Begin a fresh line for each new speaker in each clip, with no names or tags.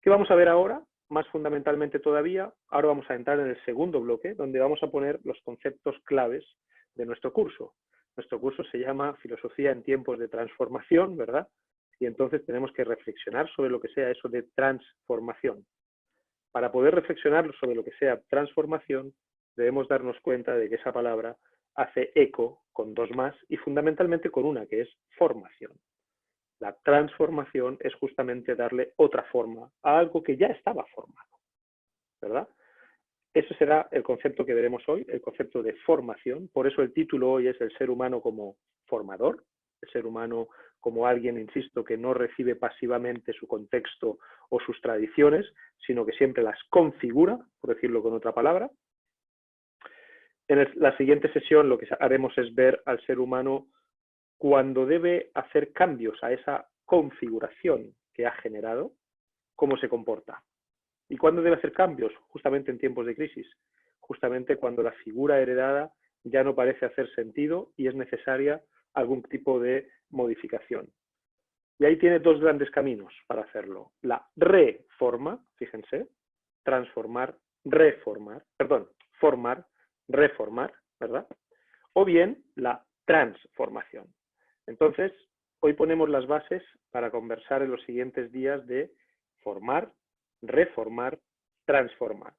¿Qué vamos a ver ahora? Más fundamentalmente todavía, ahora vamos a entrar en el segundo bloque, donde vamos a poner los conceptos claves de nuestro curso. Nuestro curso se llama Filosofía en tiempos de transformación, ¿verdad? Y entonces tenemos que reflexionar sobre lo que sea eso de transformación. Para poder reflexionar sobre lo que sea transformación, debemos darnos cuenta de que esa palabra hace eco con dos más y fundamentalmente con una, que es formación. La transformación es justamente darle otra forma a algo que ya estaba formado, ¿verdad? Ese será el concepto que veremos hoy, el concepto de formación. Por eso el título hoy es el ser humano como formador, el ser humano como alguien, insisto, que no recibe pasivamente su contexto o sus tradiciones, sino que siempre las configura, por decirlo con otra palabra. En la siguiente sesión lo que haremos es ver al ser humano cuando debe hacer cambios a esa configuración que ha generado, cómo se comporta. ¿Y cuándo debe hacer cambios? Justamente en tiempos de crisis. Justamente cuando la figura heredada ya no parece hacer sentido y es necesaria algún tipo de modificación. Y ahí tiene dos grandes caminos para hacerlo. La reforma, fíjense, transformar, reformar, perdón, formar, reformar, ¿verdad? O bien la transformación. Entonces, hoy ponemos las bases para conversar en los siguientes días de formar, reformar, transformar.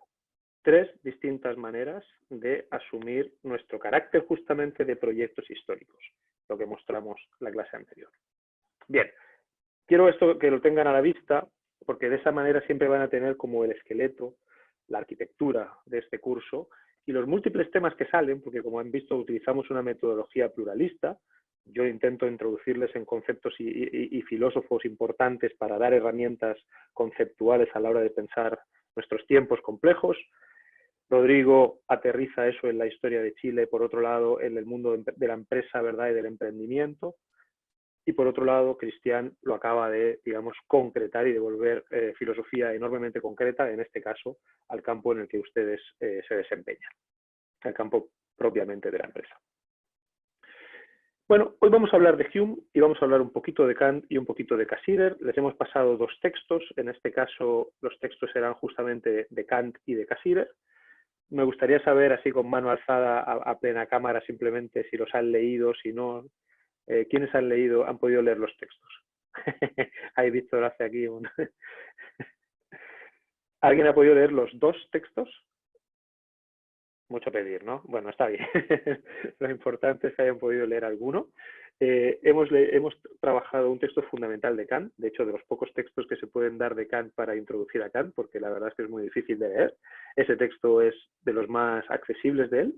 Tres distintas maneras de asumir nuestro carácter justamente de proyectos históricos, lo que mostramos en la clase anterior. Bien, quiero esto que lo tengan a la vista, porque de esa manera siempre van a tener como el esqueleto, la arquitectura de este curso y los múltiples temas que salen, porque como han visto utilizamos una metodología pluralista. Yo intento introducirles en conceptos y filósofos importantes para dar herramientas conceptuales a la hora de pensar nuestros tiempos complejos. Rodrigo aterriza eso en la historia de Chile, por otro lado, en el mundo de la empresa, ¿verdad?, y del emprendimiento. Y por otro lado, Cristian lo acaba de, digamos, concretar y devolver filosofía enormemente concreta, en este caso, al campo en el que ustedes se desempeñan, al campo propiamente de la empresa. Bueno, hoy vamos a hablar de Hume y vamos a hablar un poquito de Kant y un poquito de Cassirer. Les hemos pasado dos textos, en este caso los textos serán justamente de Kant y de Cassirer. Me gustaría saber, así con mano alzada a plena cámara, simplemente si los han leído, si no, ¿quiénes han leído, han podido leer los textos? Ahí Víctor hace aquí un... ¿Alguien ha podido leer los dos textos? Mucho pedir, ¿no? Bueno, está bien. Lo importante es que hayan podido leer alguno. Hemos trabajado un texto fundamental de Kant, de hecho, de los pocos textos que se pueden dar de Kant para introducir a Kant, porque la verdad es que es muy difícil de leer. Ese texto es de los más accesibles de él.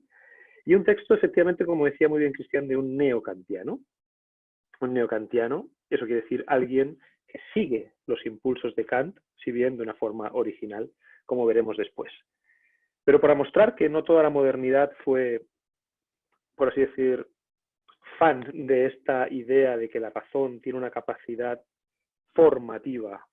Y un texto, efectivamente, como decía muy bien Cristian, de un neokantiano. Un neokantiano, eso quiere decir alguien que sigue los impulsos de Kant, si bien de una forma original, como veremos después. Pero para mostrar que no toda la modernidad fue, por así decir, fan de esta idea de que la razón tiene una capacidad formativa,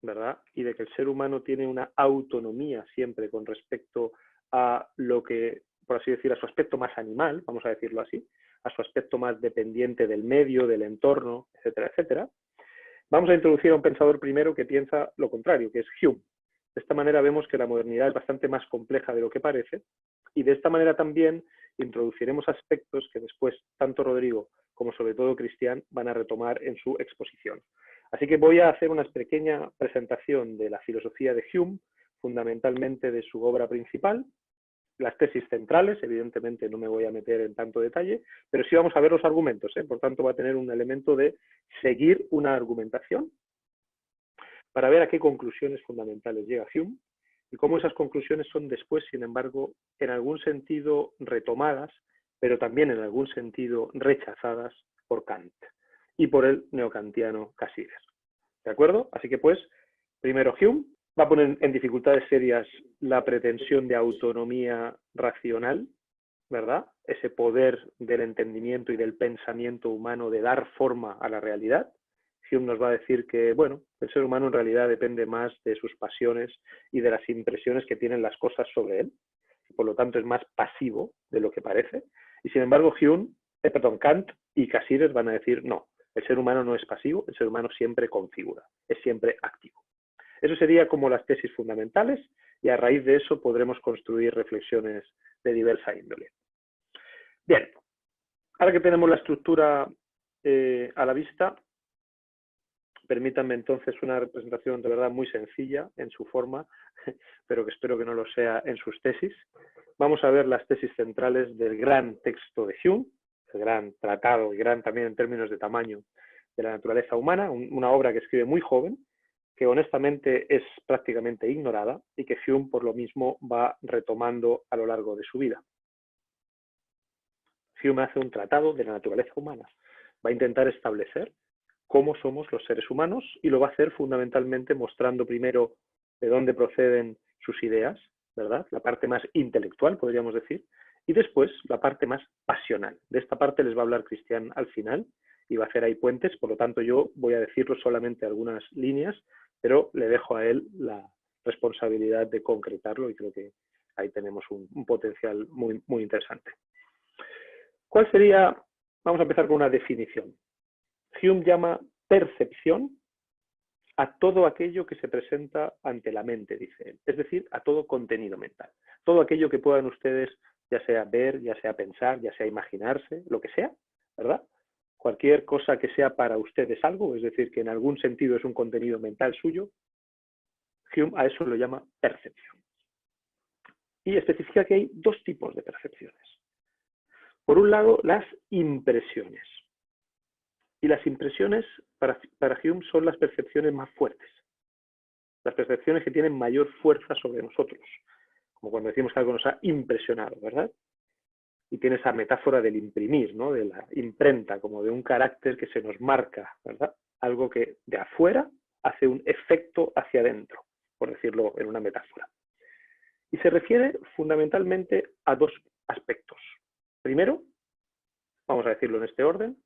¿verdad? Y de que el ser humano tiene una autonomía siempre con respecto a lo que, por así decir, a su aspecto más animal, vamos a decirlo así, a su aspecto más dependiente del medio, del entorno, etcétera, etcétera. Vamos a introducir a un pensador primero que piensa lo contrario, que es Hume. De esta manera vemos que la modernidad es bastante más compleja de lo que parece y de esta manera también introduciremos aspectos que después tanto Rodrigo como sobre todo Cristian van a retomar en su exposición. Así que voy a hacer una pequeña presentación de la filosofía de Hume, fundamentalmente de su obra principal, las tesis centrales, evidentemente no me voy a meter en tanto detalle, pero sí vamos a ver los argumentos, por tanto va a tener un elemento de seguir una argumentación para ver a qué conclusiones fundamentales llega Hume y cómo esas conclusiones son después, sin embargo, en algún sentido retomadas, pero también en algún sentido rechazadas por Kant y por el neokantiano Cassirer. ¿De acuerdo? Así que pues, primero Hume va a poner en dificultades serias la pretensión de autonomía racional, ¿verdad? Ese poder del entendimiento y del pensamiento humano de dar forma a la realidad. Hume nos va a decir que, bueno, el ser humano en realidad depende más de sus pasiones y de las impresiones que tienen las cosas sobre él. Por lo tanto, es más pasivo de lo que parece. Y sin embargo, Kant y Cassirer van a decir, no, el ser humano no es pasivo, el ser humano siempre configura, es siempre activo. Eso sería como las tesis fundamentales y a raíz de eso podremos construir reflexiones de diversa índole. Bien, ahora que tenemos la estructura a la vista, permítanme entonces una representación de verdad muy sencilla en su forma, pero que espero que no lo sea en sus tesis. Vamos a ver las tesis centrales del gran texto de Hume, el gran tratado y gran también en términos de tamaño de la naturaleza humana, una obra que escribe muy joven, que honestamente es prácticamente ignorada y que Hume por lo mismo va retomando a lo largo de su vida. Hume hace un tratado de la naturaleza humana, va a intentar establecer cómo somos los seres humanos y lo va a hacer fundamentalmente mostrando primero de dónde proceden sus ideas, ¿verdad? La parte más intelectual, podríamos decir, y después la parte más pasional. De esta parte les va a hablar Cristian al final y va a hacer ahí puentes, por lo tanto yo voy a decirlo solamente algunas líneas, pero le dejo a él la responsabilidad de concretarlo y creo que ahí tenemos un potencial muy, muy interesante. ¿Cuál sería? Vamos a empezar con una definición. Hume llama percepción a todo aquello que se presenta ante la mente, dice él, es decir, a todo contenido mental. Todo aquello que puedan ustedes, ya sea ver, ya sea pensar, ya sea imaginarse, lo que sea, ¿verdad? Cualquier cosa que sea para ustedes algo, es decir, que en algún sentido es un contenido mental suyo, Hume a eso lo llama percepción. Y especifica que hay dos tipos de percepciones. Por un lado, las impresiones. Y las impresiones para Hume son las percepciones más fuertes. Las percepciones que tienen mayor fuerza sobre nosotros. Como cuando decimos que algo nos ha impresionado, ¿verdad? Y tiene esa metáfora del imprimir, ¿no? De la imprenta, como de un carácter que se nos marca, ¿verdad? Algo que de afuera hace un efecto hacia adentro, por decirlo en una metáfora. Y se refiere fundamentalmente a dos aspectos. Primero, vamos a decirlo en este orden,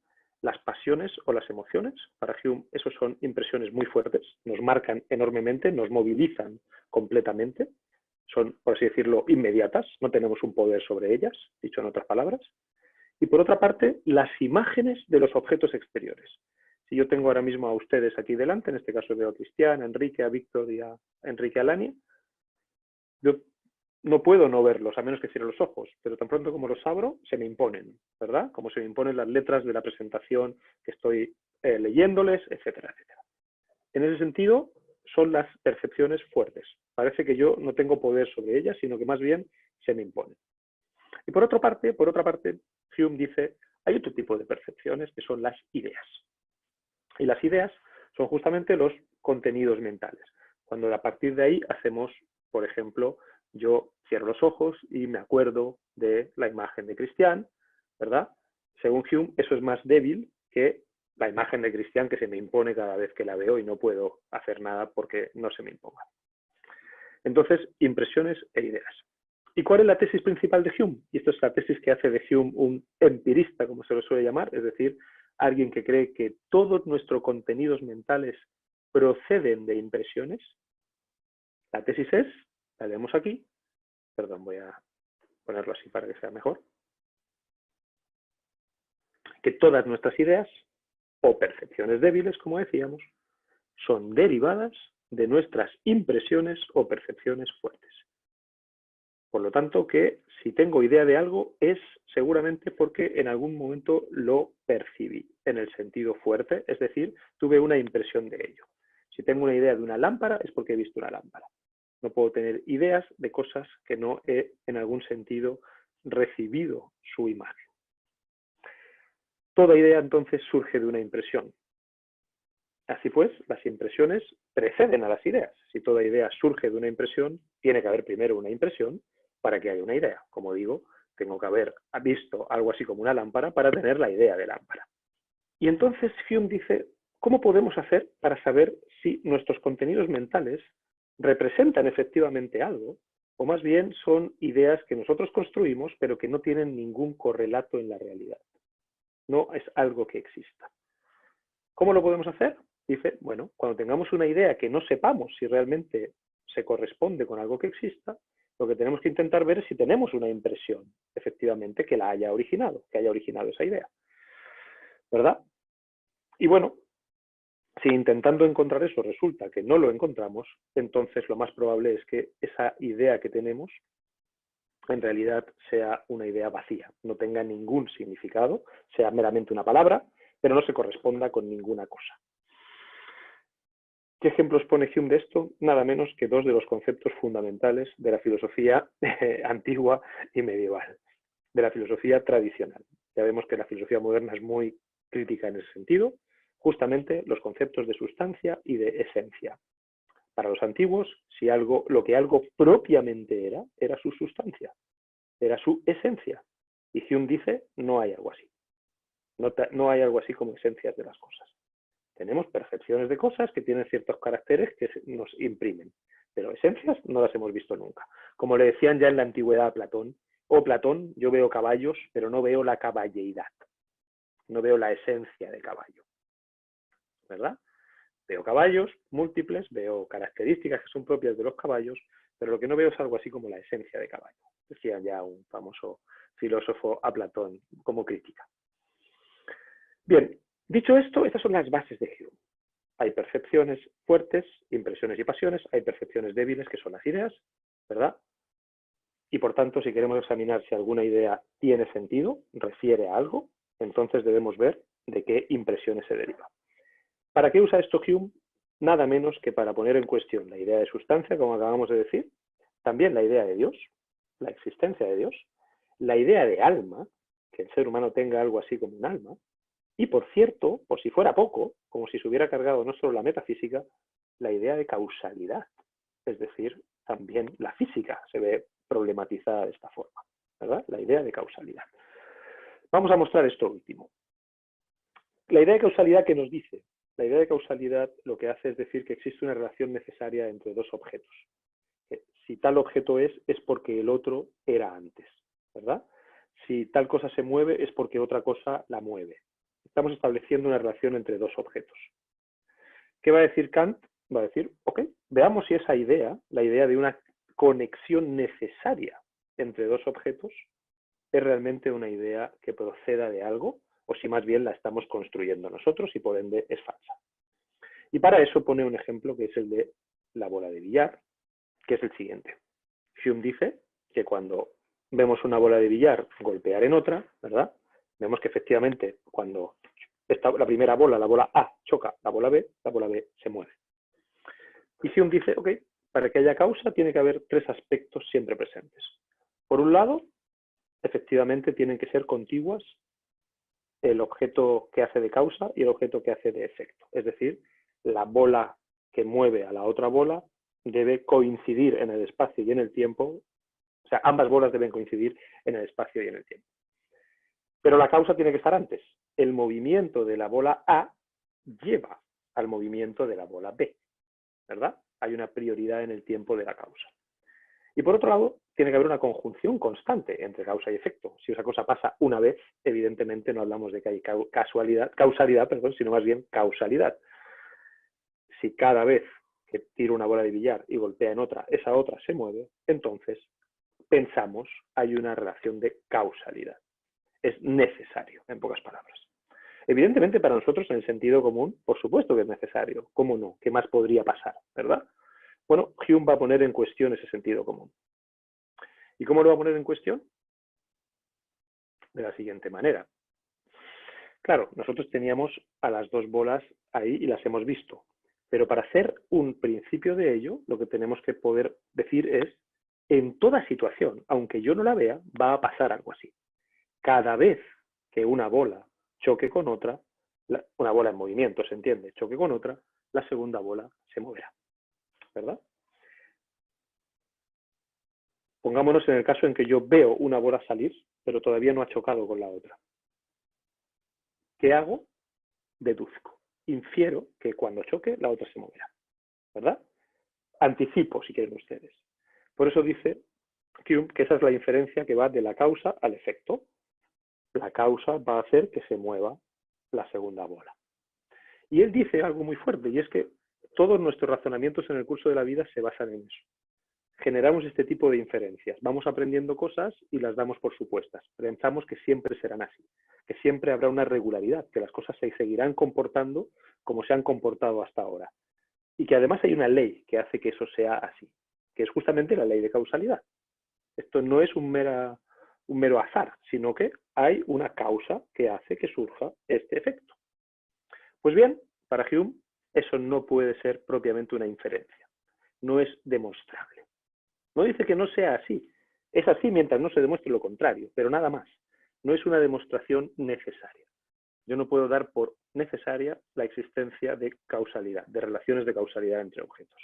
las pasiones o las emociones. Para Hume, esos son impresiones muy fuertes, nos marcan enormemente, nos movilizan completamente, son, por así decirlo, inmediatas, no tenemos un poder sobre ellas, dicho en otras palabras. Y por otra parte, las imágenes de los objetos exteriores. Si yo tengo ahora mismo a ustedes aquí delante, en este caso veo a Cristian, a Enrique, a Víctor y a Enrique Alani, yo no puedo no verlos, a menos que cierre los ojos, pero tan pronto como los abro, se me imponen, ¿verdad? Como se me imponen las letras de la presentación que estoy leyéndoles, etcétera, etcétera. En ese sentido, son las percepciones fuertes. Parece que yo no tengo poder sobre ellas, sino que más bien se me imponen. Y por otra parte, Hume dice, hay otro tipo de percepciones que son las ideas. Y las ideas son justamente los contenidos mentales. Cuando a partir de ahí hacemos, por ejemplo, yo cierro los ojos y me acuerdo de la imagen de Cristian, ¿verdad? Según Hume, eso es más débil que la imagen de Cristian que se me impone cada vez que la veo y no puedo hacer nada porque no se me imponga. Entonces, impresiones e ideas. ¿Y cuál es la tesis principal de Hume? Y esto es la tesis que hace de Hume un empirista, como se lo suele llamar, es decir, alguien que cree que todos nuestros contenidos mentales proceden de impresiones. La tesis es, la leemos aquí, perdón, voy a ponerlo así para que sea mejor, que todas nuestras ideas o percepciones débiles, como decíamos, son derivadas de nuestras impresiones o percepciones fuertes. Por lo tanto, que si tengo idea de algo es seguramente porque en algún momento lo percibí en el sentido fuerte, es decir, tuve una impresión de ello. Si tengo una idea de una lámpara es porque he visto una lámpara. No puedo tener ideas de cosas que no he en algún sentido recibido su imagen. Toda idea entonces surge de una impresión. Así pues, las impresiones preceden a las ideas. Si toda idea surge de una impresión, tiene que haber primero una impresión para que haya una idea. Como digo, tengo que haber visto algo así como una lámpara para tener la idea de lámpara. Y entonces Hume dice, ¿cómo podemos hacer para saber si nuestros contenidos mentales representan efectivamente algo o más bien son ideas que nosotros construimos pero que no tienen ningún correlato en la realidad? No es algo que exista. ¿Cómo lo podemos hacer? Dice, bueno, cuando tengamos una idea que no sepamos si realmente se corresponde con algo que exista, lo que tenemos que intentar ver es si tenemos una impresión, efectivamente, que la haya originado, que haya originado esa idea. ¿Verdad? Y bueno, Si intentando encontrar eso resulta que no lo encontramos, entonces lo más probable es que esa idea que tenemos en realidad sea una idea vacía, no tenga ningún significado, sea meramente una palabra, pero no se corresponda con ninguna cosa. ¿Qué ejemplos pone Hume de esto? Nada menos que dos de los conceptos fundamentales de la filosofía antigua y medieval, de la filosofía tradicional. Ya vemos que la filosofía moderna es muy crítica en ese sentido, justamente los conceptos de sustancia y de esencia. Para los antiguos, si lo que algo propiamente era su sustancia, era su esencia. Y Hume dice, no hay algo así. No hay algo así como esencias de las cosas. Tenemos percepciones de cosas que tienen ciertos caracteres que nos imprimen, pero esencias no las hemos visto nunca. Como le decían ya en la antigüedad a Platón, Platón, yo veo caballos, pero no veo la caballeidad, no veo la esencia de caballo, ¿verdad? Veo caballos múltiples, veo características que son propias de los caballos, pero lo que no veo es algo así como la esencia de caballo. Decía ya un famoso filósofo a Platón como crítica. Bien, dicho esto, estas son las bases de Hume. Hay percepciones fuertes, impresiones y pasiones, hay percepciones débiles, que son las ideas, ¿verdad? Y por tanto, si queremos examinar si alguna idea tiene sentido, refiere a algo, entonces debemos ver de qué impresiones se deriva. ¿Para qué usa esto Hume? Nada menos que para poner en cuestión la idea de sustancia, como acabamos de decir, también la idea de Dios, la existencia de Dios, la idea de alma, que el ser humano tenga algo así como un alma, y por cierto, por si fuera poco, como si se hubiera cargado no solo la metafísica, la idea de causalidad, es decir, también la física se ve problematizada de esta forma, ¿verdad? La idea de causalidad. Vamos a mostrar esto último. La idea de causalidad, ¿qué nos dice? La idea de causalidad lo que hace es decir que existe una relación necesaria entre dos objetos. Si tal objeto es porque el otro era antes, ¿verdad? Si tal cosa se mueve es porque otra cosa la mueve. Estamos estableciendo una relación entre dos objetos. ¿Qué va a decir Kant? Va a decir, ok, veamos si esa idea, la idea de una conexión necesaria entre dos objetos, es realmente una idea que proceda de algo, o si más bien la estamos construyendo nosotros y por ende es falsa. Y para eso pone un ejemplo que es el de la bola de billar, que es el siguiente. Hume dice que cuando vemos una bola de billar golpear en otra, ¿verdad? Vemos que efectivamente cuando la primera bola, la bola A, choca la bola B se mueve. Y Hume dice, ok, para que haya causa tiene que haber tres aspectos siempre presentes. Por un lado, efectivamente tienen que ser contiguas el objeto que hace de causa y el objeto que hace de efecto. Es decir, la bola que mueve a la otra bola debe coincidir en el espacio y en el tiempo, o sea, ambas bolas deben coincidir en el espacio y en el tiempo. Pero la causa tiene que estar antes. El movimiento de la bola A lleva al movimiento de la bola B, ¿verdad? Hay una prioridad en el tiempo de la causa. Y por otro lado, tiene que haber una conjunción constante entre causa y efecto. Si esa cosa pasa una vez, evidentemente no hablamos de que hay causalidad, sino más bien causalidad. Si cada vez que tiro una bola de billar y golpea en otra, esa otra se mueve, entonces pensamos hay una relación de causalidad. Es necesario, en pocas palabras. Evidentemente para nosotros en el sentido común, por supuesto que es necesario. ¿Cómo no? ¿Qué más podría pasar? ¿Verdad? Bueno, Hume va a poner en cuestión ese sentido común. ¿Y cómo lo va a poner en cuestión? De la siguiente manera. Claro, nosotros teníamos a las dos bolas ahí y las hemos visto. Pero para hacer un principio de ello, lo que tenemos que poder decir es, en toda situación, aunque yo no la vea, va a pasar algo así. Cada vez que una bola choque con otra, una bola en movimiento, se entiende, choque con otra, la segunda bola se moverá, ¿verdad? Pongámonos en el caso en que yo veo una bola salir, pero todavía no ha chocado con la otra. ¿Qué hago? Deduzco. Infiero que cuando choque, la otra se moverá, ¿verdad? Anticipo, si quieren ustedes. Por eso dice Hume que esa es la inferencia que va de la causa al efecto. La causa va a hacer que se mueva la segunda bola. Y él dice algo muy fuerte, y es que todos nuestros razonamientos en el curso de la vida se basan en eso. generamos este tipo de inferencias. Vamos aprendiendo cosas y las damos por supuestas. Pensamos que siempre serán así, que siempre habrá una regularidad, que las cosas se seguirán comportando como se han comportado hasta ahora. Y que además hay una ley que hace que eso sea así, que es justamente la ley de causalidad. Esto no es un mero azar, sino que hay una causa que hace que surja este efecto. Pues bien, para Hume, eso no puede ser propiamente una inferencia, no es demostrable. No dice que no sea así, es así mientras no se demuestre lo contrario, pero nada más. No es una demostración necesaria. Yo no puedo dar por necesaria la existencia de causalidad, de relaciones de causalidad entre objetos.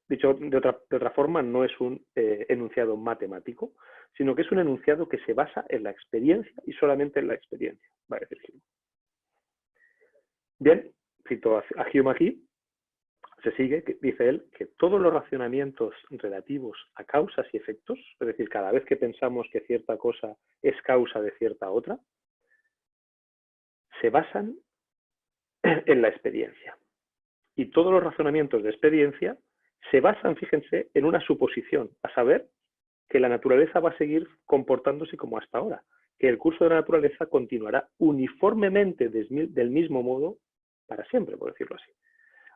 Dicho de otra forma, no es un enunciado matemático, sino que es un enunciado que se basa en la experiencia y solamente en la experiencia, va a decir Hume. Bien, cito a Hume aquí, se sigue, dice él, que todos los razonamientos relativos a causas y efectos, es decir, cada vez que pensamos que cierta cosa es causa de cierta otra, se basan en la experiencia. Y todos los razonamientos de experiencia se basan, fíjense, en una suposición, a saber, que la naturaleza va a seguir comportándose como hasta ahora, que el curso de la naturaleza continuará uniformemente del mismo modo para siempre, por decirlo así.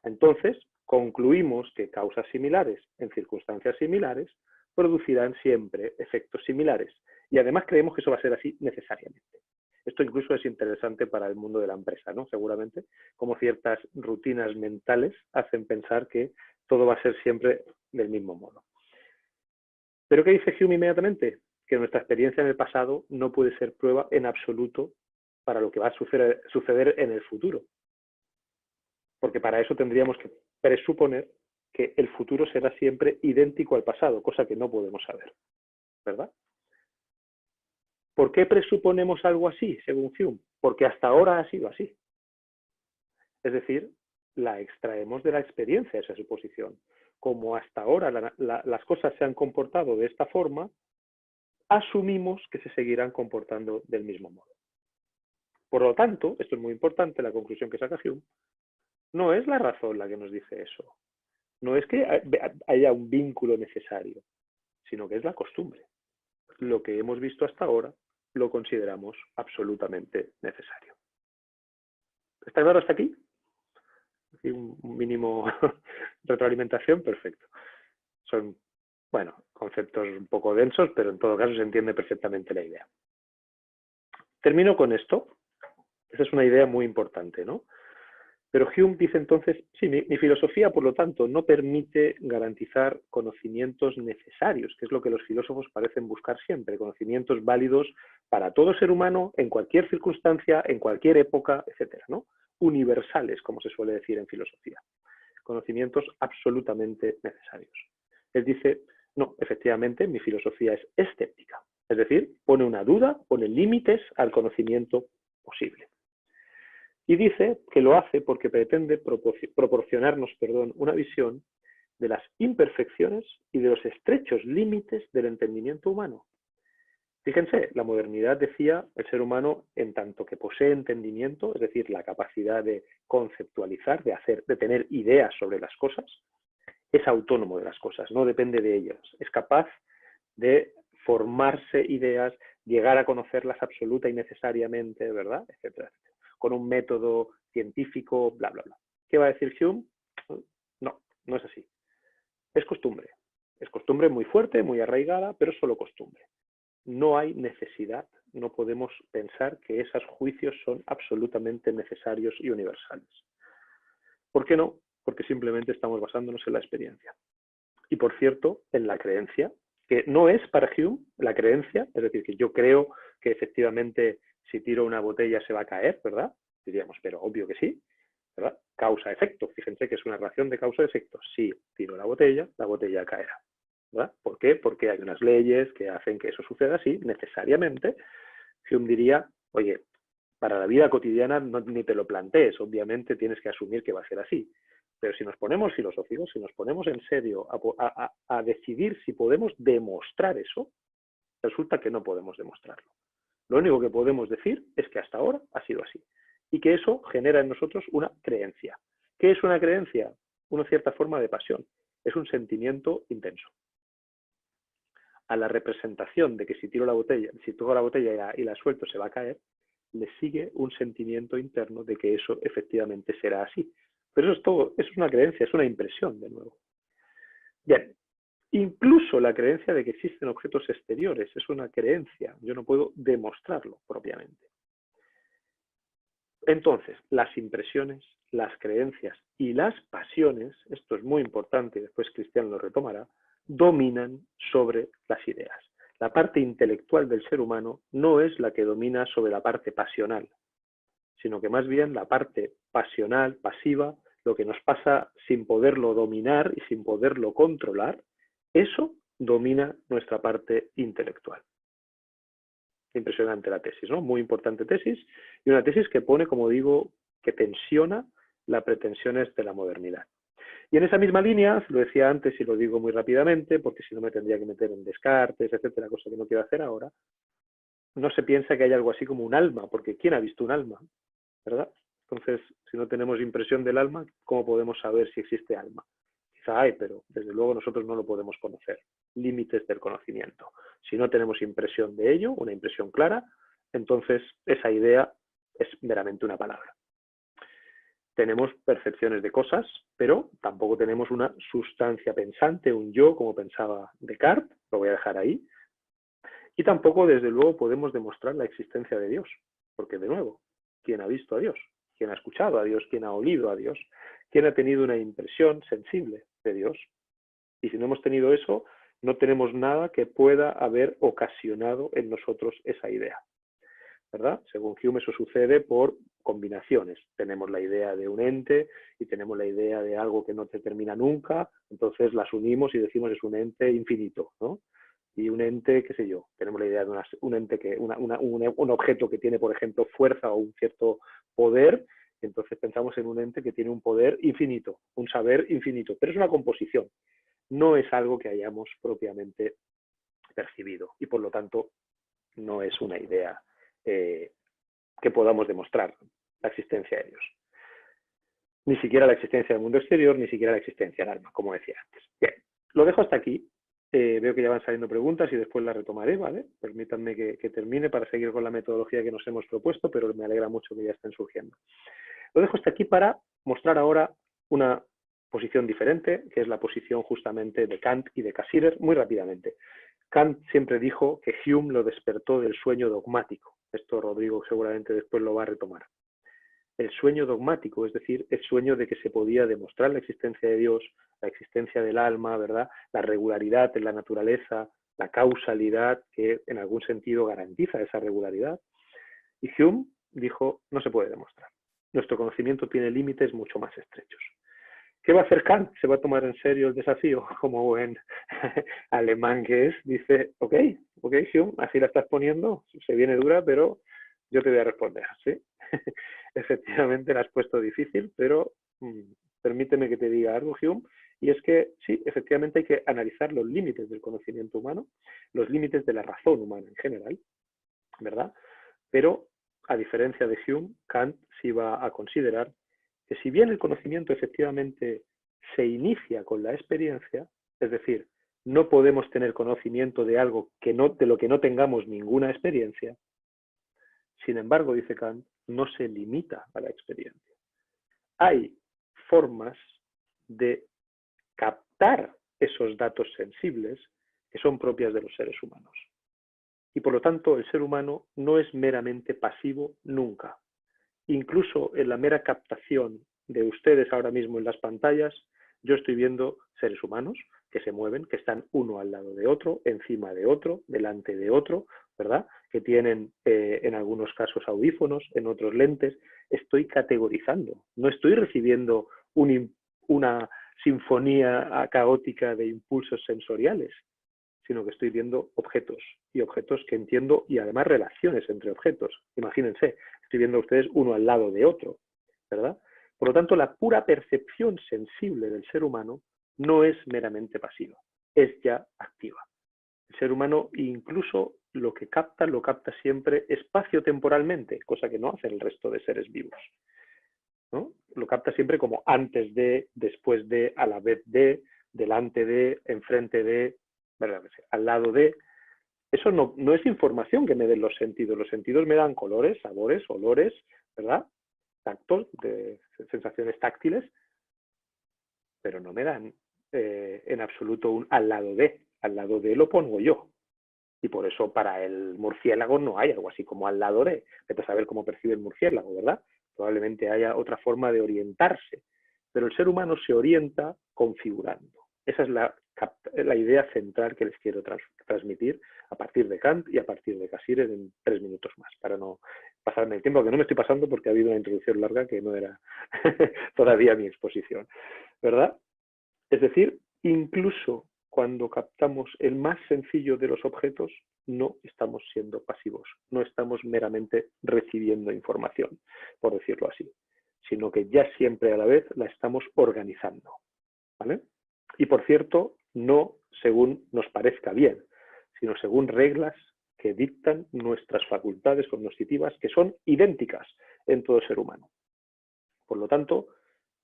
Entonces, concluimos que causas similares en circunstancias similares producirán siempre efectos similares. Y además creemos que eso va a ser así necesariamente. Esto incluso es interesante para el mundo de la empresa, ¿no? Seguramente, como ciertas rutinas mentales hacen pensar que todo va a ser siempre del mismo modo. ¿Pero qué dice Hume inmediatamente? Que nuestra experiencia en el pasado no puede ser prueba en absoluto para lo que va a suceder en el futuro. Porque para eso tendríamos que presuponer que el futuro será siempre idéntico al pasado, cosa que no podemos saber, ¿verdad? ¿Por qué presuponemos algo así, según Hume? Porque hasta ahora ha sido así. Es decir, la extraemos de la experiencia, esa suposición. Como hasta ahora las cosas se han comportado de esta forma, asumimos que se seguirán comportando del mismo modo. Por lo tanto, esto es muy importante, la conclusión que saca Hume, no es la razón la que nos dice eso. No es que haya un vínculo necesario, sino que es la costumbre. Lo que hemos visto hasta ahora lo consideramos absolutamente necesario. ¿Está claro hasta aquí? Un mínimo retroalimentación, perfecto. Son, bueno, conceptos un poco densos, pero en todo caso se entiende perfectamente la idea. Termino con esto. Esa es una idea muy importante, ¿no? Pero Hume dice entonces, sí, mi filosofía, por lo tanto, no permite garantizar conocimientos necesarios, que es lo que los filósofos parecen buscar siempre, conocimientos válidos para todo ser humano, en cualquier circunstancia, en cualquier época, etcétera, ¿no? Universales, como se suele decir en filosofía. Conocimientos absolutamente necesarios. Él dice, no, efectivamente, mi filosofía es escéptica. Es decir, pone una duda, pone límites al conocimiento posible. Y dice que lo hace porque pretende proporcionarnos una visión de las imperfecciones y de los estrechos límites del entendimiento humano. Fíjense, la modernidad decía el ser humano en tanto que posee entendimiento, es decir, la capacidad de conceptualizar, de tener ideas sobre las cosas, es autónomo de las cosas, no depende de ellas, es capaz de formarse ideas, llegar a conocerlas absoluta y necesariamente, ¿verdad? Etcétera, etcétera, con un método científico, bla, bla, bla. ¿Qué va a decir Hume? No, no es así. Es costumbre muy fuerte, muy arraigada, pero solo costumbre. No hay necesidad, no podemos pensar que esos juicios son absolutamente necesarios y universales. ¿Por qué no? Porque simplemente estamos basándonos en la experiencia. Y por cierto, en la creencia, que no es para Hume la creencia, es decir, que yo creo que efectivamente si tiro una botella se va a caer, ¿verdad? Diríamos, pero obvio que sí, ¿verdad? Causa-efecto, fíjense que es una relación de causa-efecto. Si tiro la botella caerá, ¿verdad? ¿Por qué? Porque hay unas leyes que hacen que eso suceda así, necesariamente. Hume diría, oye, para la vida cotidiana ni te lo plantees, obviamente tienes que asumir que va a ser así. Pero si nos ponemos filosóficos, si nos ponemos en serio a decidir si podemos demostrar eso, resulta que no podemos demostrarlo. Lo único que podemos decir es que hasta ahora ha sido así y que eso genera en nosotros una creencia. ¿Qué es una creencia? Una cierta forma de pasión. es un sentimiento intenso. A la representación de que si tiro la botella, si toco la botella y la suelto se va a caer, le sigue un sentimiento interno de que eso efectivamente será así. Pero eso es todo, eso es una creencia, es una impresión de nuevo. Bien, incluso la creencia de que existen objetos exteriores es una creencia, yo no puedo demostrarlo propiamente. Entonces, las impresiones, las creencias y las pasiones, esto es muy importante y después Cristian lo retomará, dominan sobre las ideas. La parte intelectual del ser humano no es la que domina sobre la parte pasional, sino que más bien la parte pasional, pasiva, lo que nos pasa sin poderlo dominar y sin poderlo controlar, eso domina nuestra parte intelectual. Impresionante la tesis, ¿no? Muy importante tesis, y una tesis que pone, como digo, que tensiona las pretensiones de la modernidad. Y en esa misma línea, lo decía antes y lo digo muy rápidamente, porque si no me tendría que meter en Descartes, etcétera, cosa que no quiero hacer ahora, no se piensa que hay algo así como un alma, porque ¿quién ha visto un alma? ¿Verdad? Entonces, si no tenemos impresión del alma, ¿cómo podemos saber si existe alma? Quizá hay, pero desde luego nosotros no lo podemos conocer. Límites del conocimiento. Si no tenemos impresión de ello, una impresión clara, entonces esa idea es meramente una palabra. Tenemos percepciones de cosas, pero tampoco tenemos una sustancia pensante, un yo, como pensaba Descartes, lo voy a dejar ahí. Y tampoco, desde luego, podemos demostrar la existencia de Dios, porque, de nuevo, ¿quién ha visto a Dios? ¿Quién ha escuchado a Dios? ¿Quién ha oído a Dios? ¿Quién ha tenido una impresión sensible de Dios? Y si no hemos tenido eso, no tenemos nada que pueda haber ocasionado en nosotros esa idea, ¿verdad? Según Hume, eso sucede por combinaciones. Tenemos la idea de un ente y tenemos la idea de algo que no se termina nunca, entonces las unimos y decimos es un ente infinito, ¿no? Y un ente, qué sé yo, tenemos la idea de un ente que, un objeto que tiene, por ejemplo, fuerza o un cierto poder, entonces pensamos en un ente que tiene un poder infinito, un saber infinito, pero es una composición, no es algo que hayamos propiamente percibido y por lo tanto no es una idea que podamos demostrar la existencia de Dios. Ni siquiera la existencia del mundo exterior, ni siquiera la existencia del alma, como decía antes. Bien, lo dejo hasta aquí. Veo que ya van saliendo preguntas y después las retomaré, ¿vale? Permítanme que termine para seguir con la metodología que nos hemos propuesto, pero me alegra mucho que ya estén surgiendo. Lo dejo hasta aquí para mostrar ahora una posición diferente, que es la posición justamente de Kant y de Cassirer, muy rápidamente. Kant siempre dijo que Hume lo despertó del sueño dogmático. Esto Rodrigo seguramente después lo va a retomar. El sueño dogmático, es decir, el sueño de que se podía demostrar la existencia de Dios, la existencia del alma, ¿verdad? La regularidad en la naturaleza, la causalidad que en algún sentido garantiza esa regularidad. Y Hume dijo, no se puede demostrar. Nuestro conocimiento tiene límites mucho más estrechos. ¿Qué va a hacer Kant? ¿Se va a tomar en serio el desafío? Como buen alemán que es, dice, ok, Hume, así la estás poniendo, se viene dura, pero yo te voy a responder, ¿sí? Efectivamente la has puesto difícil, pero permíteme que te diga algo, Hume, y es que sí, efectivamente hay que analizar los límites del conocimiento humano, los límites de la razón humana en general, ¿verdad? Pero, a diferencia de Hume, Kant sí va a considerar que si bien el conocimiento efectivamente se inicia con la experiencia, es decir, no podemos tener conocimiento de algo de lo que no tengamos ninguna experiencia, sin embargo, dice Kant, no se limita a la experiencia. Hay formas de captar esos datos sensibles que son propias de los seres humanos. Y por lo tanto, el ser humano no es meramente pasivo nunca. Incluso en la mera captación de ustedes ahora mismo en las pantallas, yo estoy viendo seres humanos que se mueven, que están uno al lado de otro, encima de otro, delante de otro, ¿verdad? Que tienen en algunos casos audífonos, en otros lentes. Estoy categorizando, no estoy recibiendo una sinfonía caótica de impulsos sensoriales, sino que estoy viendo objetos y objetos que entiendo y además relaciones entre objetos. Imagínense, estoy viendo a ustedes uno al lado de otro, ¿verdad? Por lo tanto, la pura percepción sensible del ser humano no es meramente pasiva, es ya activa. El ser humano incluso lo capta siempre espacio-temporalmente, cosa que no hace el resto de seres vivos, ¿no? Lo capta siempre como antes de, después de, a la vez de, delante de, enfrente de, ¿verdad? Al lado de. Eso no es información que me den los sentidos. Los sentidos me dan colores, sabores, olores, ¿verdad? Tactos, de sensaciones táctiles, pero no me dan en absoluto un al lado de. Al lado de lo pongo yo. Y por eso para el murciélago no hay algo así como al lado de. Vete a saber cómo percibe el murciélago, ¿verdad? Probablemente haya otra forma de orientarse. Pero el ser humano se orienta configurando. Esa es la idea central que les quiero transmitir a partir de Kant y a partir de Cassirer en 3 minutos más, para no pasarme el tiempo, que no me estoy pasando porque ha habido una introducción larga que no era todavía mi exposición, ¿verdad? Es decir, incluso cuando captamos el más sencillo de los objetos, no estamos siendo pasivos, no estamos meramente recibiendo información, por decirlo así, sino que ya siempre a la vez la estamos organizando, ¿vale? Y por cierto, no según nos parezca bien, sino según reglas que dictan nuestras facultades cognitivas, que son idénticas en todo ser humano. Por lo tanto,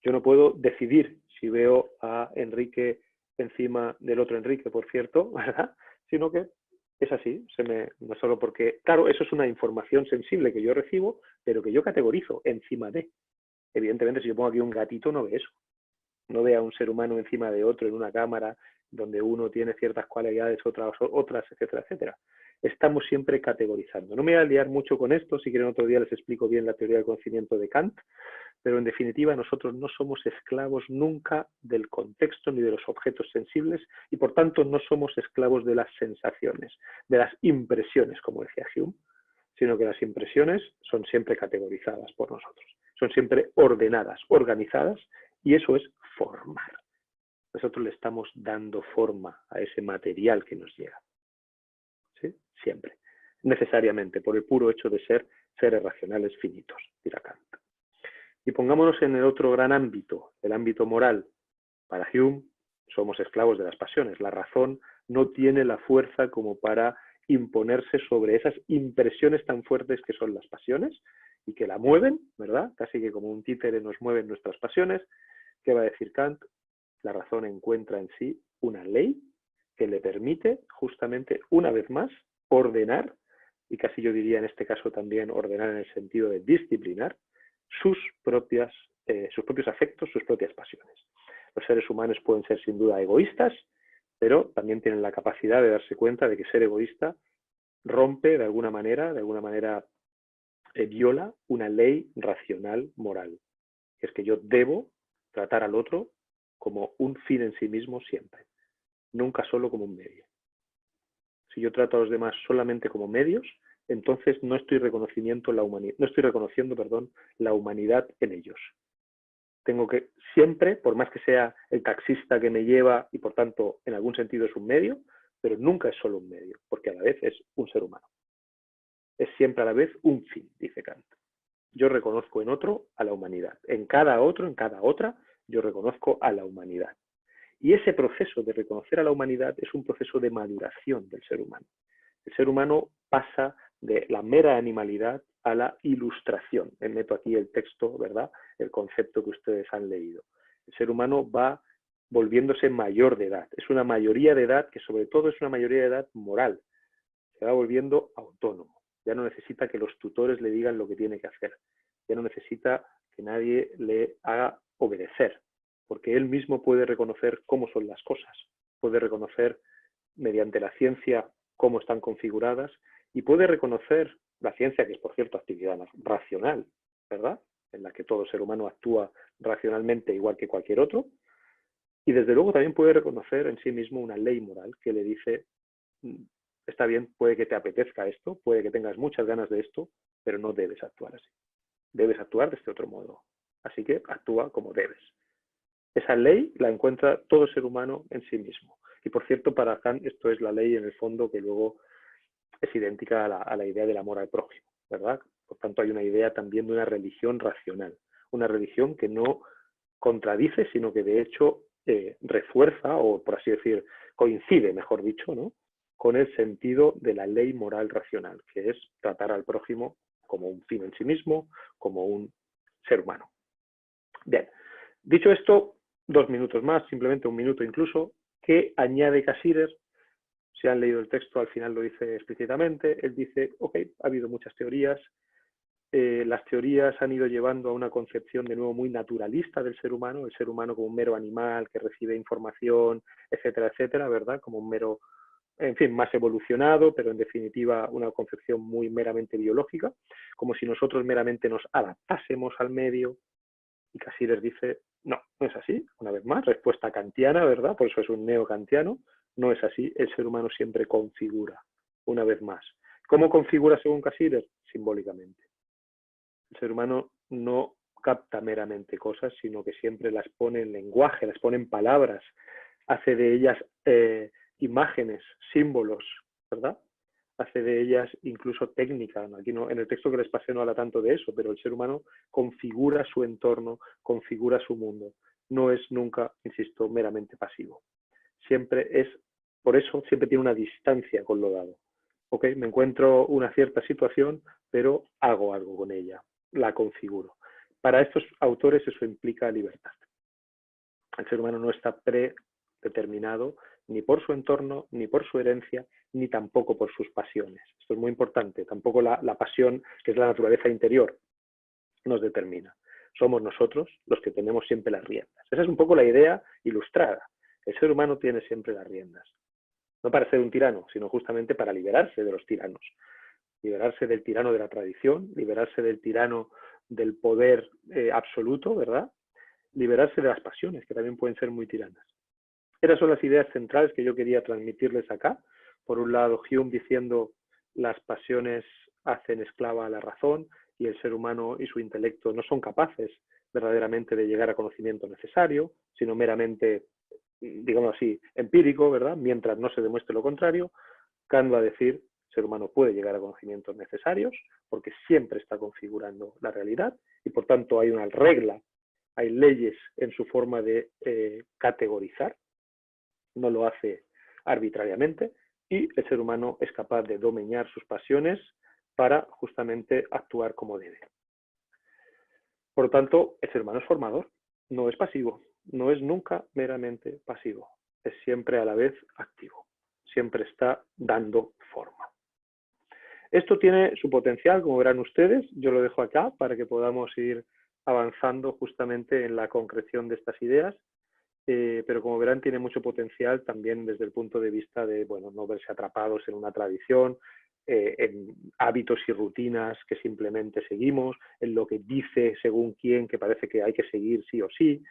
yo no puedo decidir si veo a Enrique encima del otro Enrique, por cierto, ¿verdad? Sino que es así, no solo porque, claro, eso es una información sensible que yo recibo, pero que yo categorizo encima de. Evidentemente, si yo pongo aquí un gatito, no ve eso. No ve a un ser humano encima de otro en una cámara donde uno tiene ciertas cualidades, otras, etcétera, etcétera. Estamos siempre categorizando. No me voy a liar mucho con esto, si quieren otro día les explico bien la teoría del conocimiento de Kant, pero en definitiva nosotros no somos esclavos nunca del contexto ni de los objetos sensibles y por tanto no somos esclavos de las sensaciones, de las impresiones, como decía Hume, sino que las impresiones son siempre categorizadas por nosotros, son siempre ordenadas, organizadas, y eso es formar. Nosotros le estamos dando forma a ese material que nos llega. ¿Sí? Siempre. Necesariamente, por el puro hecho de ser seres racionales finitos, dirá Kant. Y pongámonos en el otro gran ámbito, el ámbito moral. Para Hume, somos esclavos de las pasiones. La razón no tiene la fuerza como para imponerse sobre esas impresiones tan fuertes que son las pasiones y que la mueven, ¿verdad? Casi que como un títere nos mueven nuestras pasiones. ¿Qué va a decir Kant? La razón encuentra en sí una ley que le permite justamente, una vez más, ordenar, y casi yo diría en este caso también ordenar en el sentido de disciplinar, sus propios afectos, sus propias pasiones. Los seres humanos pueden ser sin duda egoístas, pero también tienen la capacidad de darse cuenta de que ser egoísta rompe de alguna manera viola una ley racional moral, que es que yo debo tratar al otro como un fin en sí mismo siempre, nunca solo como un medio. Si yo trato a los demás solamente como medios, entonces no estoy reconociendo la humanidad en ellos. Tengo que siempre, por más que sea el taxista que me lleva y por tanto en algún sentido es un medio, pero nunca es solo un medio, porque a la vez es un ser humano. Es siempre a la vez un fin, dice Kant. Yo reconozco en otro a la humanidad. En cada otro, en cada otra, yo reconozco a la humanidad. Y ese proceso de reconocer a la humanidad es un proceso de maduración del ser humano. El ser humano pasa de la mera animalidad a la ilustración. Me meto aquí el texto, ¿verdad? El concepto que ustedes han leído. El ser humano va volviéndose mayor de edad. Es una mayoría de edad que sobre todo es una mayoría de edad moral. Se va volviendo autónomo. Ya no necesita que los tutores le digan lo que tiene que hacer. Ya no necesita que nadie le haga obedecer, porque él mismo puede reconocer cómo son las cosas. Puede reconocer mediante la ciencia cómo están configuradas y puede reconocer la ciencia, que es por cierto actividad racional, ¿verdad? En la que todo ser humano actúa racionalmente igual que cualquier otro, y desde luego también puede reconocer en sí mismo una ley moral que le dice, está bien, puede que te apetezca esto, puede que tengas muchas ganas de esto, pero no debes actuar así. Debes actuar de este otro modo. Así que actúa como debes. Esa ley la encuentra todo ser humano en sí mismo. Y por cierto, para Kant esto es la ley en el fondo que luego es idéntica a la idea del amor al prójimo, ¿verdad? Por tanto, hay una idea también de una religión racional. Una religión que no contradice, sino que de hecho refuerza, o por así decir, coincide, mejor dicho, ¿no?, con el sentido de la ley moral racional, que es tratar al prójimo como un fin en sí mismo, como un ser humano. Bien, dicho esto, 2 minutos más, simplemente 1 minuto incluso, que añade Cassirer. Si han leído el texto, al final lo dice explícitamente. Él dice, ok, ha habido muchas teorías. Las teorías han ido llevando a una concepción de nuevo muy naturalista del ser humano, el ser humano como un mero animal que recibe información, etcétera, etcétera, ¿verdad? Como un mero, en fin, más evolucionado, pero en definitiva una concepción muy meramente biológica, como si nosotros meramente nos adaptásemos al medio. Y Cassirer dice, no, no es así. Una vez más, respuesta kantiana, ¿verdad? Por eso es un neokantiano. No es así. El ser humano siempre configura, una vez más. ¿Cómo configura según Cassirer? Simbólicamente. El ser humano no capta meramente cosas, sino que siempre las pone en lenguaje, las pone en palabras, hace de ellas imágenes, símbolos, ¿verdad? Hace de ellas incluso técnica. Aquí no, en el texto que les pasé no habla tanto de eso, pero el ser humano configura su entorno, configura su mundo. No es nunca, insisto, meramente pasivo. Siempre es, por eso siempre tiene una distancia con lo dado. Ok, me encuentro una cierta situación, pero hago algo con ella, la configuro. Para estos autores eso implica libertad. El ser humano no está predeterminado ni por su entorno, ni por su herencia, ni tampoco por sus pasiones. Esto es muy importante. Tampoco la pasión, que es la naturaleza interior, nos determina. Somos nosotros los que tenemos siempre las riendas. Esa es un poco la idea ilustrada. El ser humano tiene siempre las riendas. No para ser un tirano, sino justamente para liberarse de los tiranos. Liberarse del tirano de la tradición, liberarse del tirano del poder absoluto, ¿verdad? Liberarse de las pasiones, que también pueden ser muy tiranas. Esas son las ideas centrales que yo quería transmitirles acá. Por un lado, Hume diciendo las pasiones hacen esclava a la razón y el ser humano y su intelecto no son capaces verdaderamente de llegar a conocimiento necesario, sino meramente, digamos así, empírico, ¿verdad? Mientras no se demuestre lo contrario. Kant va a decir, el ser humano puede llegar a conocimientos necesarios porque siempre está configurando la realidad y por tanto hay una regla, hay leyes en su forma de categorizar, no lo hace arbitrariamente y el ser humano es capaz de domeñar sus pasiones para justamente actuar como debe. Por lo tanto, el ser humano es formador, no es pasivo, no es nunca meramente pasivo, es siempre a la vez activo, siempre está dando forma. Esto tiene su potencial, como verán ustedes, yo lo dejo acá para que podamos ir avanzando justamente en la concreción de estas ideas. Pero como verán tiene mucho potencial también desde el punto de vista de bueno, no verse atrapados en una tradición, en hábitos y rutinas que simplemente seguimos, en lo que dice según quién que parece que hay que seguir sí o sí,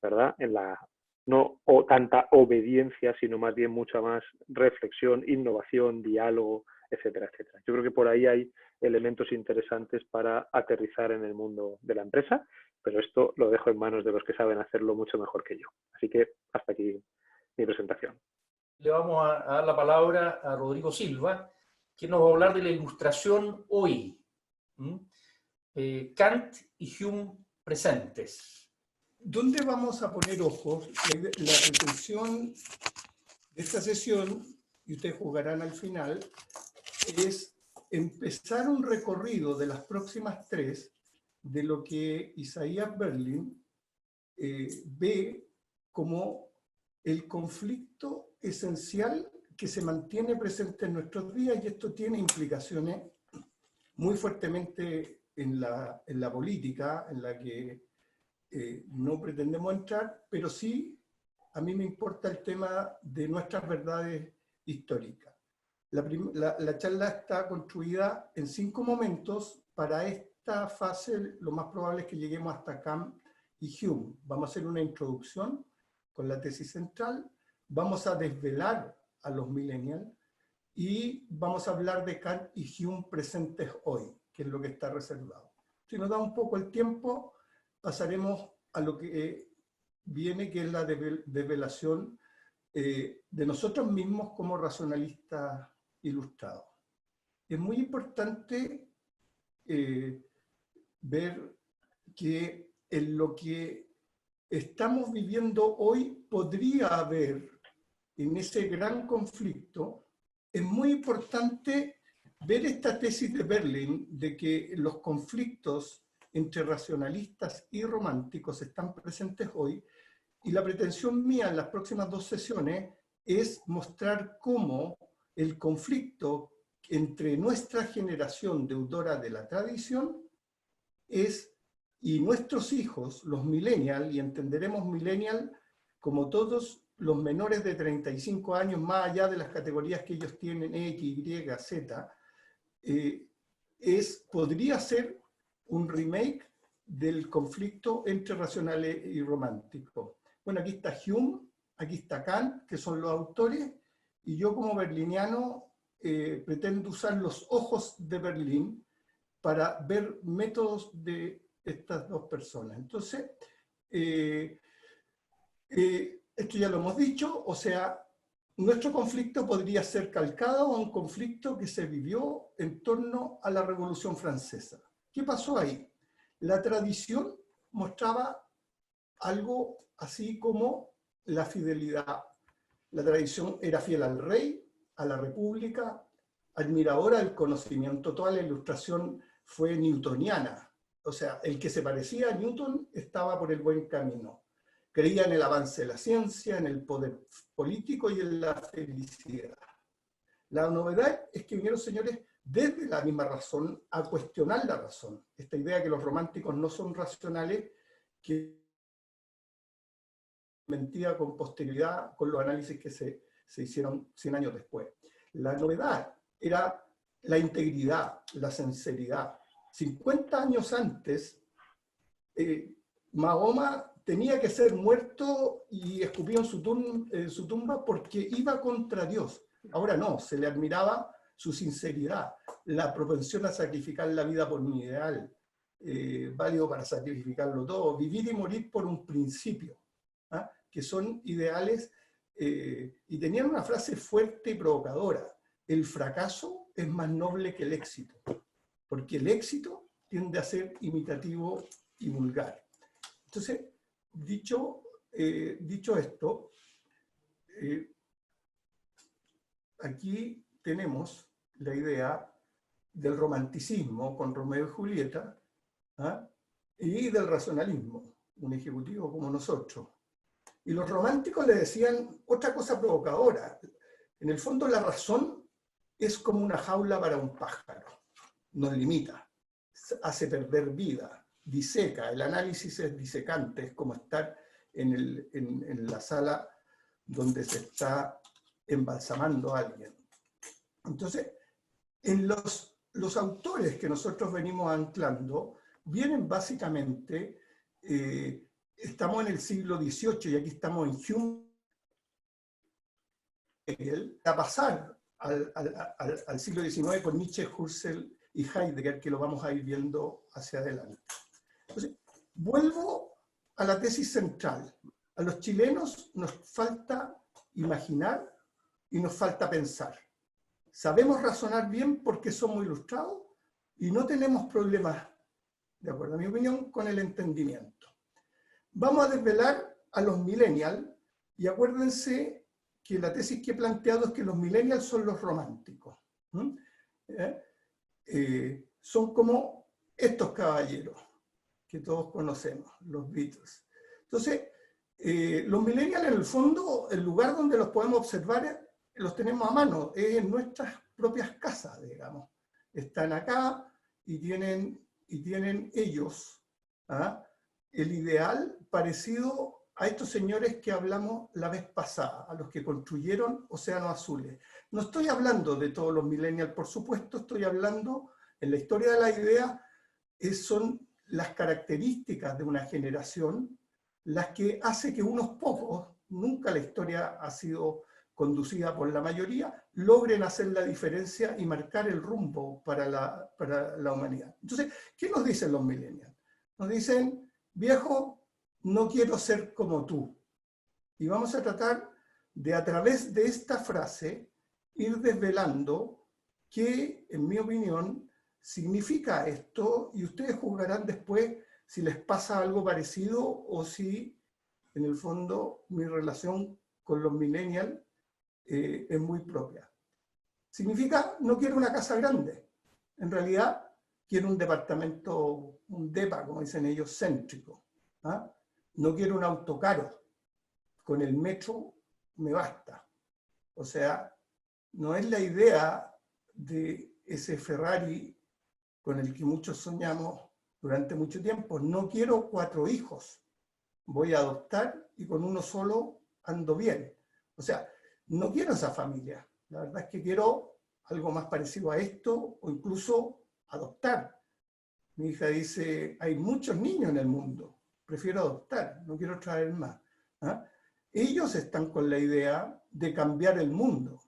¿verdad? En la no tanta obediencia, sino más bien mucha más reflexión, innovación, diálogo, etcétera, etcétera. Yo creo que por ahí hay elementos interesantes para aterrizar en el mundo de la empresa, pero esto lo dejo en manos de los que saben hacerlo mucho mejor que yo. Así que hasta aquí mi presentación.
Le vamos a dar la palabra a Rodrigo Silva, que nos va a hablar de la ilustración hoy. Kant y Hume presentes.
¿Dónde vamos a poner ojos? La intención de esta sesión, y ustedes jugarán al final, es empezar un recorrido de las próximas 3 de lo que Isaiah Berlin ve como el conflicto esencial que se mantiene presente en nuestros días, y esto tiene implicaciones muy fuertemente en la política, en la que no pretendemos entrar, pero sí a mí me importa el tema de nuestras verdades históricas. La charla está construida en 5 momentos. Para esta fase lo más probable es que lleguemos hasta Kant y Hume. Vamos a hacer una introducción con la tesis central, vamos a desvelar a los millennials y vamos a hablar de Kant y Hume presentes hoy, que es lo que está reservado. Si nos da un poco el tiempo, pasaremos a lo que viene, que es la desvelación de nosotros mismos como racionalistas ilustrados. Es muy importante ver que en lo que estamos viviendo hoy podría haber, en ese gran conflicto, es muy importante ver esta tesis de Berlin de que los conflictos entre racionalistas y románticos están presentes hoy, Y la pretensión mía en las próximas 2 sesiones es mostrar cómo el conflicto entre nuestra generación deudora de la tradición y nuestros hijos, los millennials, y entenderemos millennial como todos los menores de 35 años, más allá de las categorías que ellos tienen, X, Y, Z, podría ser un remake del conflicto entre racional y romántico. Bueno, aquí está Hume, aquí está Kant, que son los autores, y yo como berliniano pretendo usar los ojos de Berlín para ver métodos de estas dos personas. Entonces, esto ya lo hemos dicho, o sea, nuestro conflicto podría ser calcado a un conflicto que se vivió en torno a la Revolución Francesa. ¿Qué pasó ahí? La tradición mostraba algo así como la fidelidad. La tradición era fiel al rey, a la república, admiradora del conocimiento. Toda la ilustración fue newtoniana. O sea, el que se parecía a Newton estaba por el buen camino. Creía en el avance de la ciencia, en el poder político y en la felicidad. La novedad es que vinieron señores desde la misma razón a cuestionar la razón. Esta idea que los románticos no son racionales, que mentía con posterioridad con los análisis que se hicieron 100 años después. La novedad era la integridad, la sinceridad. 50 años antes, Mahoma tenía que ser muerto y escupido en su tumba porque iba contra Dios. Ahora no, se le admiraba su sinceridad, la propensión a sacrificar la vida por un ideal, válido para sacrificarlo todo, vivir y morir por un principio, ¿ah? Que son ideales, y tenían una frase fuerte y provocadora: el fracaso es más noble que el éxito, porque el éxito tiende a ser imitativo y vulgar. Entonces, dicho esto, aquí tenemos la idea del romanticismo con Romeo y Julieta, ¿ah? Y del racionalismo, un ejecutivo como nosotros. Y los románticos le decían otra cosa provocadora. En el fondo, la razón es como una jaula para un pájaro. Nos limita, hace perder vida, diseca. El análisis es disecante, es como estar en la sala donde se está embalsamando a alguien. Entonces, en los autores que nosotros venimos anclando, vienen básicamente, estamos en el siglo XVIII y aquí estamos en Hume, a pasar al siglo XIX con Nietzsche, Husserl y Heidegger, que lo vamos a ir viendo hacia adelante. Entonces, vuelvo a la tesis central. A los chilenos nos falta imaginar y nos falta pensar. Sabemos razonar bien porque somos ilustrados y no tenemos problemas, de acuerdo a mi opinión, con el entendimiento. Vamos a desvelar a los millennials y acuérdense que la tesis que he planteado es que los millennials son los románticos. Son como estos caballeros que todos conocemos, los Beatles. Entonces, los millennials en el fondo, el lugar donde los podemos observar, los tenemos a mano, es en nuestras propias casas, digamos. Están acá y tienen ellos, ¿ah?, el ideal parecido a estos señores que hablamos la vez pasada, a los que construyeron Océanos Azules. No estoy hablando de todos los millennials, por supuesto, estoy hablando, en la historia de la idea, son las características de una generación las que hace que unos pocos, nunca la historia ha sido conducida por la mayoría, logren hacer la diferencia y marcar el rumbo para la humanidad. Entonces, ¿qué nos dicen los millennials? Nos dicen: viejo, no quiero ser como tú. Y vamos a tratar de, a través de esta frase, ir desvelando qué, en mi opinión, significa esto, y ustedes juzgarán después si les pasa algo parecido o si, en el fondo, mi relación con los millennials es muy propia. Significa: no quiero una casa grande. En realidad, quiero un departamento, un depa, como dicen ellos, céntrico. ¿Ah? No quiero un auto caro. con el metro me basta. O sea, no es la idea de ese Ferrari con el que muchos soñamos durante mucho tiempo. No quiero 4 hijos, voy a adoptar y con uno solo ando bien. O sea, no quiero esa familia. La verdad es que quiero algo más parecido a esto o incluso adoptar. Mi hija dice, hay muchos niños en el mundo, prefiero adoptar, no quiero traer más. ¿Ah? Ellos están con la idea de cambiar el mundo.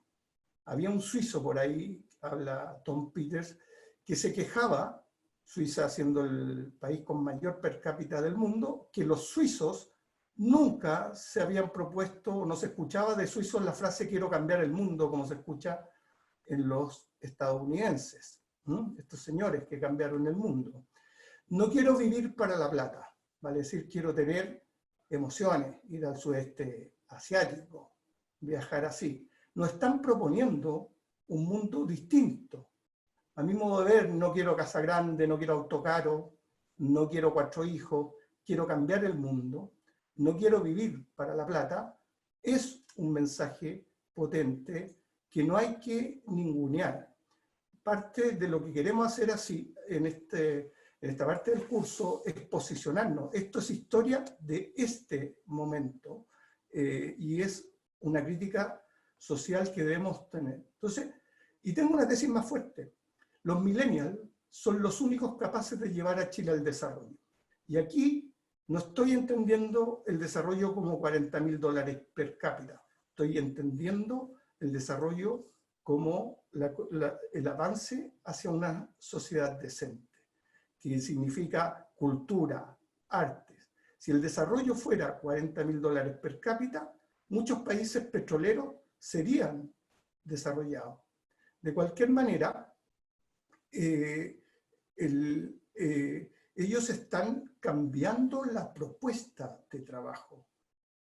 Había un suizo por ahí, habla Tom Peters, que se quejaba, Suiza siendo el país con mayor per cápita del mundo, que los suizos nunca se habían propuesto, no se escuchaba de suizos la frase quiero cambiar el mundo, como se escucha en los estadounidenses, estos señores que cambiaron el mundo. No quiero vivir para la plata, vale decir, quiero tener emociones, ir al sudeste asiático, viajar así. Nos están proponiendo un mundo distinto. A mi modo de ver, no quiero casa grande, no quiero auto caro, no quiero 4 hijos, quiero cambiar el mundo, no quiero vivir para la plata. Es un mensaje potente que no hay que ningunear. Parte de lo que queremos hacer así, en esta parte del curso, es posicionarnos. Esto es historia de este momento y es una crítica social que debemos tener. Entonces, y tengo una tesis más fuerte. Los millennials son los únicos capaces de llevar a Chile al desarrollo. Y aquí no estoy entendiendo el desarrollo como $40.000 per cápita. Estoy entendiendo el desarrollo como el avance hacia una sociedad decente, que significa cultura, artes. Si el desarrollo fuera $40.000 per cápita, muchos países petroleros serían desarrollados. De cualquier manera, ellos están cambiando la propuesta de trabajo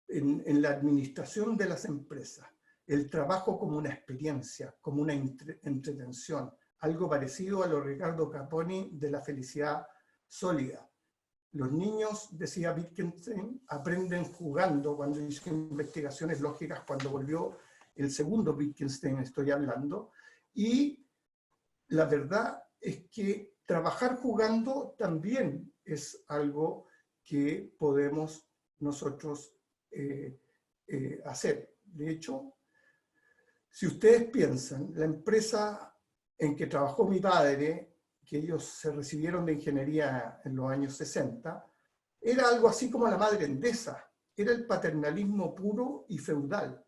en la administración de las empresas. El trabajo como una experiencia, como una entretención, algo parecido a lo de Ricardo Caponi de la felicidad sólida. Los niños, decía Wittgenstein, aprenden jugando. Cuando hizo investigaciones lógicas, cuando volvió el segundo Wittgenstein estoy hablando, y la verdad es que trabajar jugando también es algo que podemos nosotros hacer. De hecho, si ustedes piensan, la empresa en que trabajó mi padre, que ellos se recibieron de ingeniería en los años 60, era algo así como la Madre Endesa, era el paternalismo puro y feudal.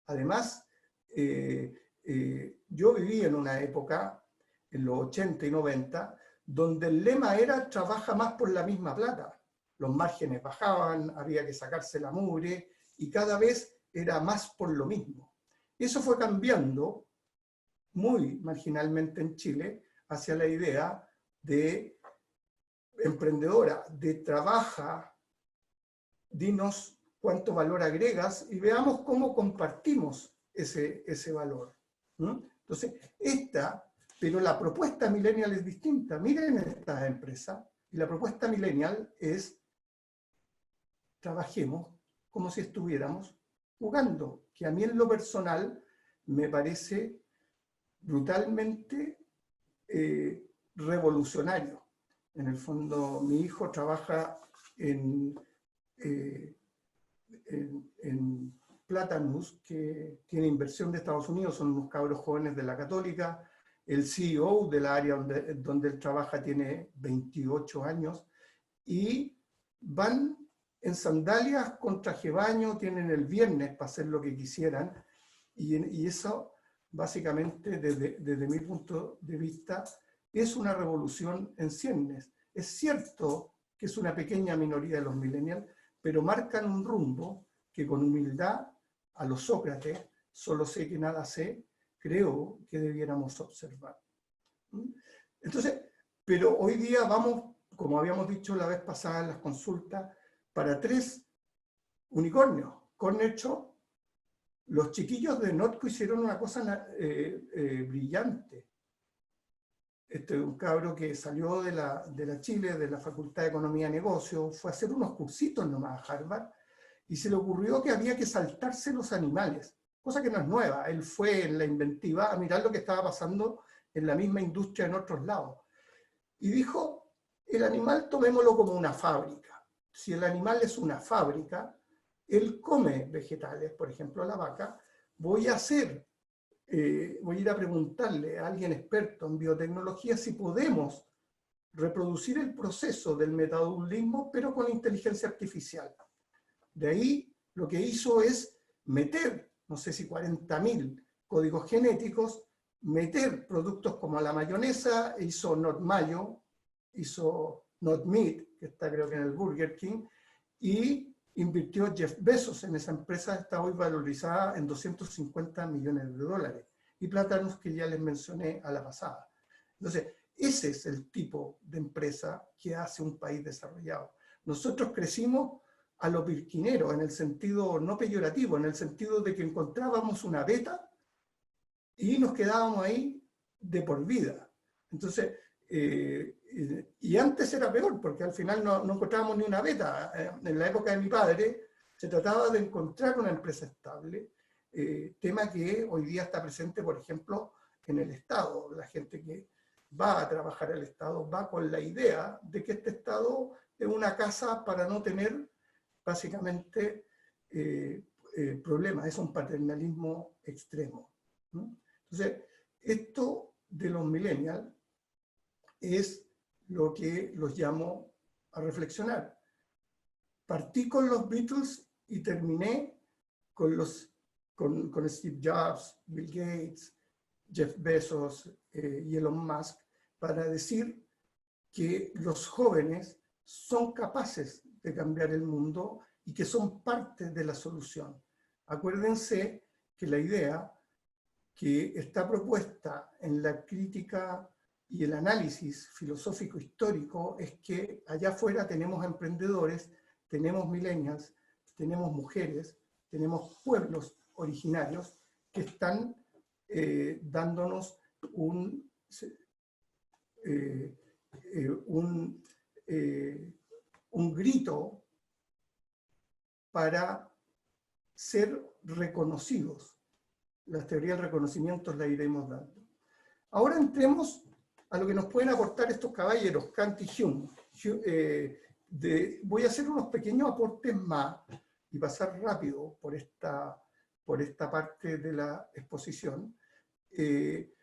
Además, yo viví en una época, en los 80 y 90, donde el lema era trabaja más por la misma plata. Los márgenes bajaban, había que sacarse la mugre, y cada vez era más por lo mismo. Eso fue cambiando muy marginalmente en Chile hacia la idea de emprendedora, de trabaja, dinos cuánto valor agregas y veamos cómo compartimos ese valor. Entonces, pero la propuesta millennial es distinta. Miren esta empresa, y la propuesta millennial es trabajemos como si estuviéramos jugando, que a mí en lo personal me parece brutalmente revolucionario. En el fondo, mi hijo trabaja en Platanus, que tiene inversión de Estados Unidos, son unos cabros jóvenes de la Católica. El CEO del área donde él trabaja tiene 28 años y van en sandalias con traje de baño, tienen el viernes para hacer lo que quisieran, y eso básicamente desde mi punto de vista es una revolución en ciernes. Es cierto que es una pequeña minoría de los millennials, pero marcan un rumbo que con humildad a los Sócrates, solo sé que nada sé, creo que debiéramos observar. Entonces, pero hoy día vamos, como habíamos dicho la vez pasada en las consultas, para 3 unicornios. Corner Shop, los chiquillos de Notco hicieron una cosa brillante. Un cabro que salió de la Chile, de la Facultad de Economía y Negocios, fue a hacer unos cursitos nomás a Harvard, y se le ocurrió que había que saltarse los animales, cosa que no es nueva. Él fue en la inventiva a mirar lo que estaba pasando en la misma industria en otros lados. Y dijo, el animal tomémoslo como una fábrica. Si el animal es una fábrica, él come vegetales, por ejemplo la vaca, voy a ir a preguntarle a alguien experto en biotecnología si podemos reproducir el proceso del metabolismo, pero con inteligencia artificial. De ahí lo que hizo es meter, no sé si 40.000 códigos genéticos, meter productos como la mayonesa, hizo Not Mayo, hizo Not Meat, que está creo que en el Burger King, y invirtió Jeff Bezos en esa empresa, está hoy valorizada en $250 millones, y plátanos que ya les mencioné a la pasada. Entonces, ese es el tipo de empresa que hace un país desarrollado. Nosotros crecimos a lo pirquinero, en el sentido no peyorativo, en el sentido de que encontrábamos una beta y nos quedábamos ahí de por vida. Entonces, y antes era peor, porque al final no encontrábamos ni una beta. En la época de mi padre se trataba de encontrar una empresa estable, tema que hoy día está presente, por ejemplo, en el Estado. La gente que va a trabajar al Estado va con la idea de que este Estado es una casa para no tener básicamente problemas. Es un paternalismo extremo, ¿no? Entonces, esto de los millennials es lo que los llamo a reflexionar. Partí con los Beatles y terminé con Steve Jobs, Bill Gates, Jeff Bezos y Elon Musk, para decir que los jóvenes son capaces de cambiar el mundo y que son parte de la solución. Acuérdense que la idea que está propuesta en la crítica y el análisis filosófico histórico es que allá afuera tenemos emprendedores, tenemos millennials, tenemos mujeres, tenemos pueblos originarios que están dándonos un grito para ser reconocidos. Las teorías del reconocimiento las iremos dando. Ahora entremos a lo que nos pueden aportar estos caballeros, Kant y Hume. Voy a hacer unos pequeños aportes más y pasar rápido por esta parte de la exposición, de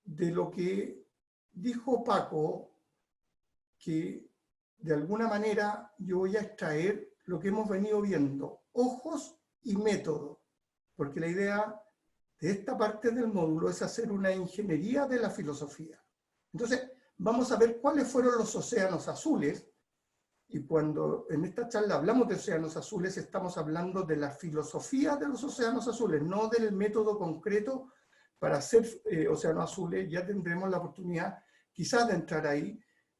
lo que dijo Paco, que de alguna manera yo voy a extraer lo que hemos venido viendo, ojos y método, porque la idea de esta parte del módulo es hacer una ingeniería de la filosofía. Entonces, vamos a ver cuáles fueron los océanos azules, y cuando en esta charla hablamos de océanos azules, estamos hablando de la filosofía de los océanos azules, no del método concreto para hacer océanos azules. Ya tendremos la oportunidad quizás de entrar ahí,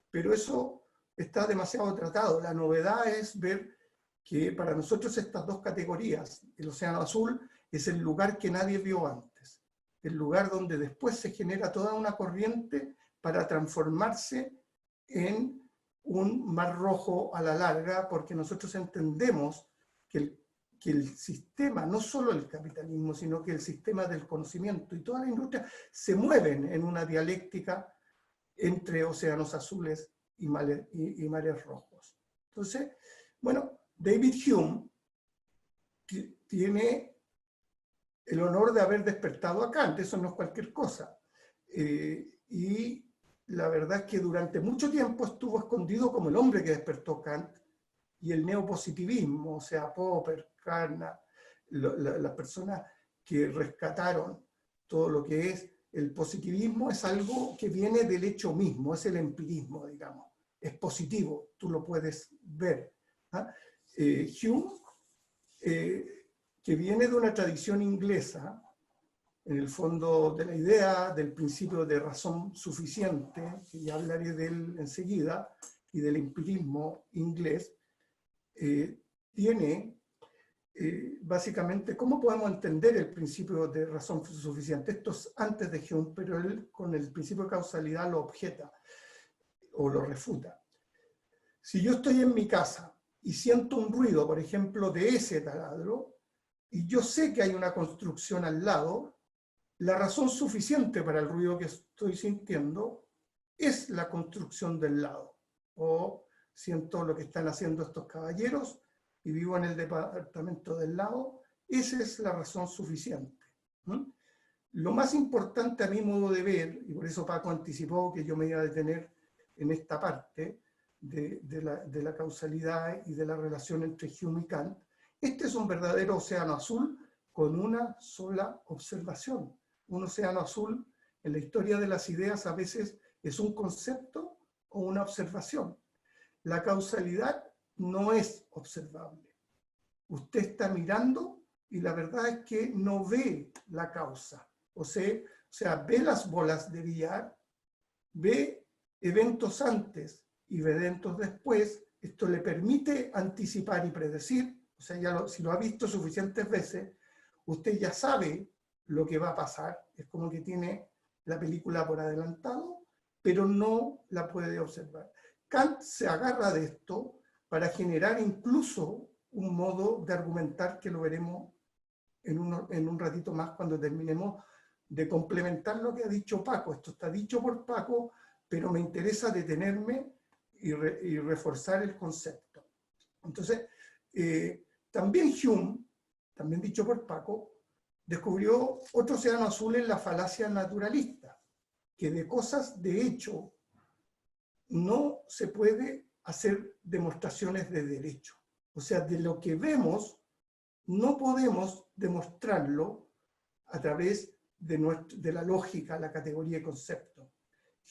pero eso está demasiado tratado. La novedad es ver que para nosotros estas dos categorías, el océano azul es el lugar que nadie vio antes, el lugar donde después se genera toda una corriente para transformarse en un mar rojo a la larga, porque nosotros entendemos que el sistema, no solo el capitalismo, sino que el sistema del conocimiento y toda la industria se mueven en una dialéctica entre océanos azules y mares rojos. Entonces, bueno, David Hume tiene el honor de haber despertado a Kant, eso no es cualquier cosa. Y la verdad es que durante mucho tiempo estuvo escondido como el hombre que despertó Kant y el neopositivismo, o sea, Popper, Carnap, las personas que rescataron todo lo que es el positivismo. Es algo que viene del hecho mismo, es el empirismo, digamos, es positivo, tú lo puedes ver. Hume, que viene de una tradición inglesa, en el fondo de la idea del principio de razón suficiente, que ya hablaré de él enseguida, y del empirismo inglés, tiene básicamente, ¿cómo podemos entender el principio de razón suficiente? Esto es antes de Hume, pero él con el principio de causalidad lo objeta o lo refuta. Si yo estoy en mi casa y siento un ruido, por ejemplo, de ese taladro, y yo sé que hay una construcción al lado, la razón suficiente para el ruido que estoy sintiendo es la construcción del lado. O siento lo que están haciendo estos caballeros y vivo en el departamento del lado, esa es la razón suficiente. Lo más importante a mi modo de ver, y por eso Paco anticipó que yo me iba a detener en esta parte de la causalidad y de la relación entre Hume y Kant, este es un verdadero océano azul con una sola observación. Un océano azul en la historia de las ideas a veces es un concepto o una observación. La causalidad no es observable. Usted está mirando y la verdad es que no ve la causa. O sea, ve las bolas de billar, ve eventos antes y ve eventos después. Esto le permite anticipar y predecir. O sea, si lo ha visto suficientes veces, usted ya sabe lo que va a pasar. Es como que tiene la película por adelantado, pero no la puede observar. Kant se agarra de esto para generar incluso un modo de argumentar que lo veremos en un ratito más cuando terminemos de complementar lo que ha dicho Paco. Esto está dicho por Paco, pero me interesa detenerme y reforzar el concepto. Entonces, también Hume, también dicho por Paco, descubrió otro océano azul en la falacia naturalista, que de cosas de hecho no se puede hacer demostraciones de derecho. O sea, de lo que vemos no podemos demostrarlo a través de la lógica, la categoría de concepto.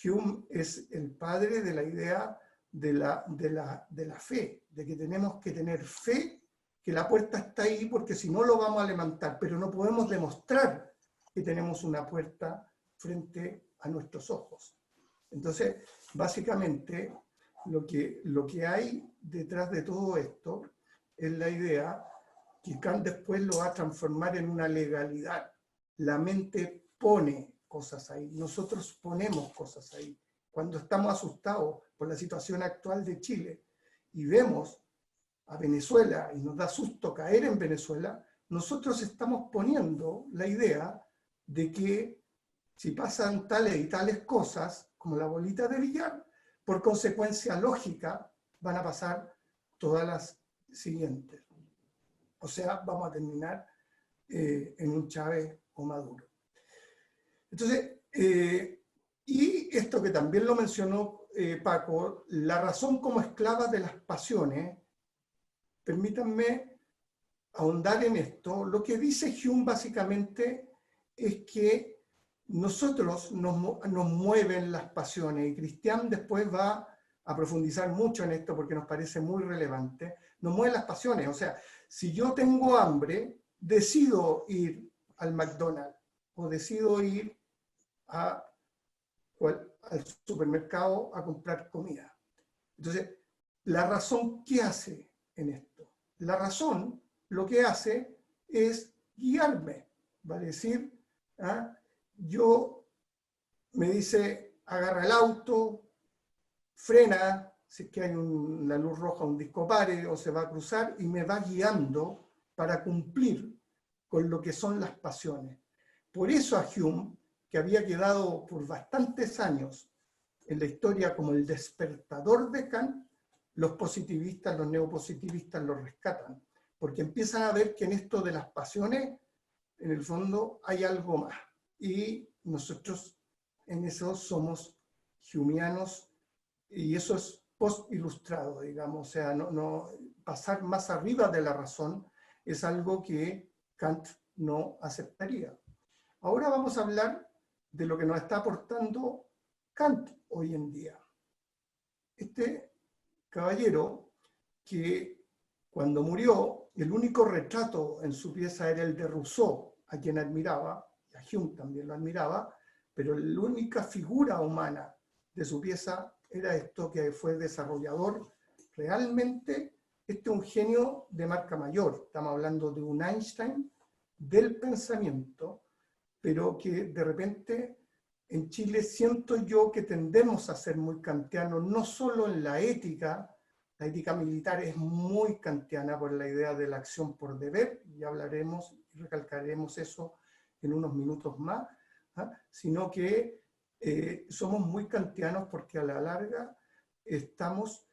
Hume es el padre de la idea de la fe, de que tenemos que tener fe que la puerta está ahí porque si no lo vamos a levantar, pero no podemos demostrar que tenemos una puerta frente a nuestros ojos. Entonces, básicamente, lo que hay detrás de todo esto es la idea que Kant después lo va a transformar en una legalidad. La mente pone cosas ahí, nosotros ponemos cosas ahí. Cuando estamos asustados por la situación actual de Chile y vemos a Venezuela y nos da susto caer en Venezuela, nosotros estamos poniendo la idea de que si pasan tales y tales cosas, como la bolita de billar, por consecuencia lógica van a pasar todas las siguientes. O sea, vamos a terminar en un Chávez o Maduro. Entonces, y esto que también lo mencionó Paco, la razón como esclava de las pasiones, permítanme ahondar en esto. Lo que dice Hume básicamente es que nosotros nos mueven las pasiones, y Cristian después va a profundizar mucho en esto porque nos parece muy relevante. Nos mueven las pasiones, o sea, si yo tengo hambre, decido ir al McDonald's o decido ir al supermercado a comprar comida. Entonces, la razón, ¿qué hace en esto? La razón lo que hace es guiarme, va a decir, yo me dice, agarra el auto, frena, si es que hay una luz roja, un disco pare o se va a cruzar, y me va guiando para cumplir con lo que son las pasiones. Por eso a Hume, que había quedado por bastantes años en la historia como el despertador de Kant, los positivistas, los neopositivistas lo rescatan, porque empiezan a ver que en esto de las pasiones, en el fondo hay algo más. Y nosotros en eso somos humeanos, y eso es post-ilustrado, digamos, o sea, no pasar más arriba de la razón es algo que Kant no aceptaría. Ahora vamos a hablar de lo que nos está aportando Kant hoy en día. Este caballero que cuando murió, el único retrato en su pieza era el de Rousseau, a quien admiraba, y a Hume también lo admiraba, pero la única figura humana de su pieza era esto, que fue desarrollador. Realmente, este es un genio de marca mayor. Estamos hablando de un Einstein del pensamiento, pero que de repente en Chile siento yo que tendemos a ser muy kantianos, no solo en la ética, La ética militar es muy kantiana por la idea de la acción por deber, y hablaremos y recalcaremos eso en unos minutos más, sino que somos muy kantianos porque a la larga estamos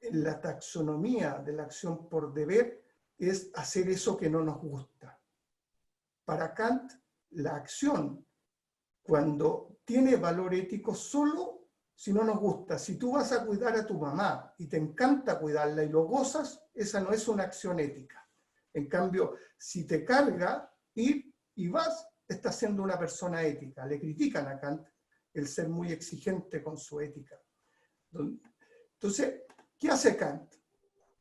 en la taxonomía de la acción por deber, es hacer eso que no nos gusta. Para Kant, la acción, cuando tiene valor ético, solo si no nos gusta. Si tú vas a cuidar a tu mamá y te encanta cuidarla y lo gozas, esa no es una acción ética. En cambio, si te carga ir y vas, estás siendo una persona ética. Le critican a Kant el ser muy exigente con su ética. Entonces, ¿qué hace Kant?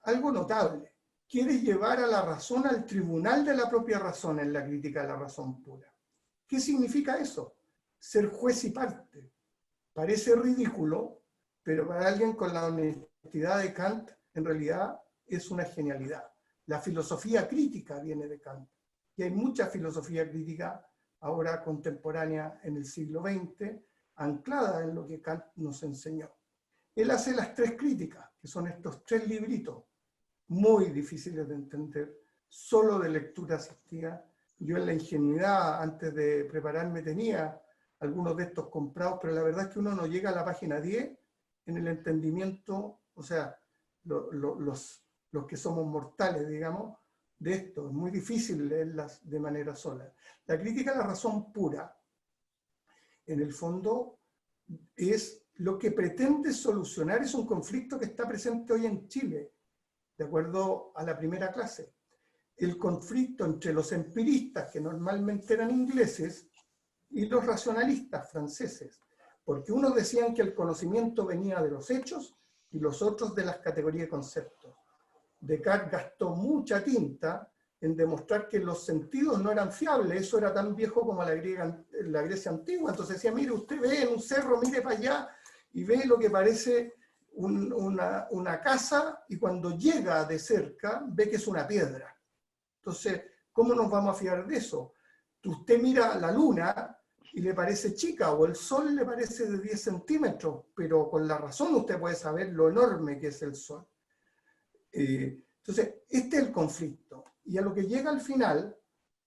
Algo notable. Quiere llevar a la razón al tribunal de la propia razón en la crítica de la razón pura. ¿Qué significa eso? Ser juez y parte. Parece ridículo, pero para alguien con la honestidad de Kant, en realidad es una genialidad. La filosofía crítica viene de Kant. Y hay mucha filosofía crítica ahora contemporánea en el siglo XX, anclada en lo que Kant nos enseñó. Él hace las tres críticas, que son estos tres libritos, muy difíciles de entender, solo de lectura asistida. Yo en la ingenuidad, antes de prepararme, tenía algunos de estos comprados, pero la verdad es que uno no llega a la página 10 en el entendimiento, o sea, los que somos mortales, digamos, de esto. Es muy difícil leerlas de manera sola. La crítica a la razón pura, en el fondo, es lo que pretende solucionar, es un conflicto que está presente hoy en Chile, de acuerdo a la primera clase. El conflicto entre los empiristas, que normalmente eran ingleses, y los racionalistas franceses, porque unos decían que el conocimiento venía de los hechos y los otros de las categorías de conceptos. Descartes gastó mucha tinta en demostrar que los sentidos no eran fiables, eso era tan viejo como la Grecia antigua. Entonces decía, mire, usted ve en un cerro, mire para allá y ve lo que parece una casa, y cuando llega de cerca ve que es una piedra. Entonces, ¿cómo nos vamos a fiar de eso? Usted mira la luna y le parece chica, o el sol le parece de 10 centímetros, pero con la razón usted puede saber lo enorme que es el sol. Entonces, este es el conflicto. Y a lo que llega al final,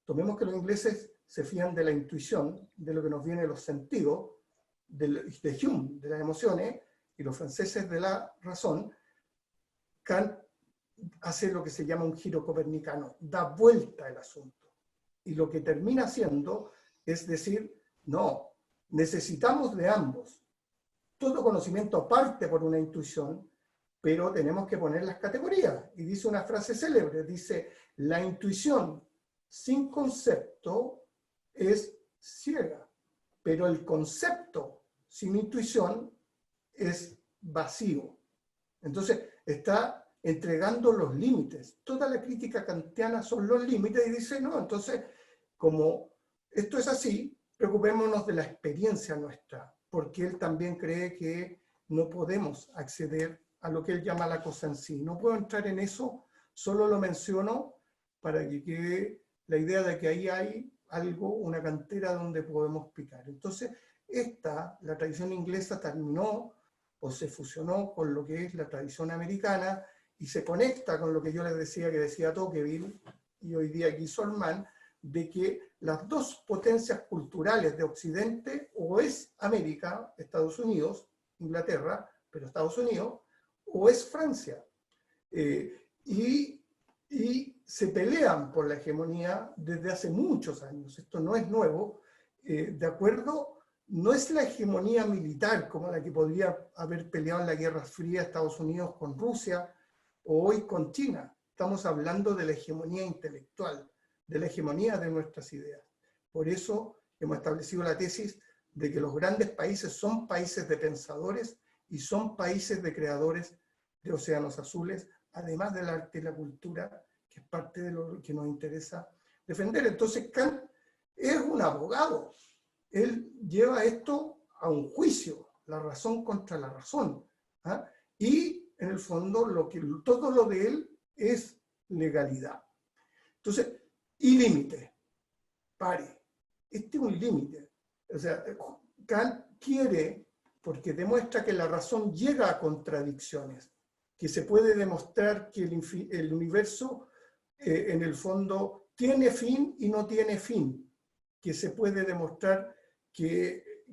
tomemos que los ingleses se fían de la intuición, de lo que nos viene de los sentidos, de Hume, de las emociones, y los franceses de la razón. Kant hace lo que se llama un giro copernicano, da vuelta al asunto. Y lo que termina haciendo es decir, no, necesitamos de ambos. Todo conocimiento parte por una intuición, pero tenemos que poner las categorías. Y dice una frase célebre, dice, la intuición sin concepto es ciega, pero el concepto sin intuición es vacío. Entonces, está entregando los límites. Toda la crítica kantiana son los límites, y dice, no, entonces, como esto es así, preocupémonos de la experiencia nuestra, porque él también cree que no podemos acceder a lo que él llama la cosa en sí. No puedo entrar en eso, solo lo menciono para que quede la idea de que ahí hay algo, una cantera donde podemos picar. Entonces, la tradición inglesa terminó o se fusionó con lo que es la tradición americana y se conecta con lo que yo les decía, que decía Tocqueville y hoy día Guy Sorman, de que las dos potencias culturales de Occidente o es América, Estados Unidos, Inglaterra, pero Estados Unidos, o es Francia. Y se pelean por la hegemonía desde hace muchos años. Esto no es nuevo. De acuerdo, no es la hegemonía militar como la que podría haber peleado en la Guerra Fría Estados Unidos con Rusia o hoy con China. Estamos hablando de la hegemonía intelectual, de la hegemonía de nuestras ideas. Por eso hemos establecido la tesis de que los grandes países son países de pensadores y son países de creadores de océanos azules, además del arte y la cultura, que es parte de lo que nos interesa defender. Entonces Kant es un abogado. Él lleva esto a un juicio, la razón contra la razón. Y en el fondo todo lo de él es legalidad. Entonces, y límite. Pare. Este es un límite. O sea, Kant quiere, porque demuestra que la razón llega a contradicciones. que se puede demostrar que el universo en el fondo tiene fin y no tiene fin, que se puede demostrar que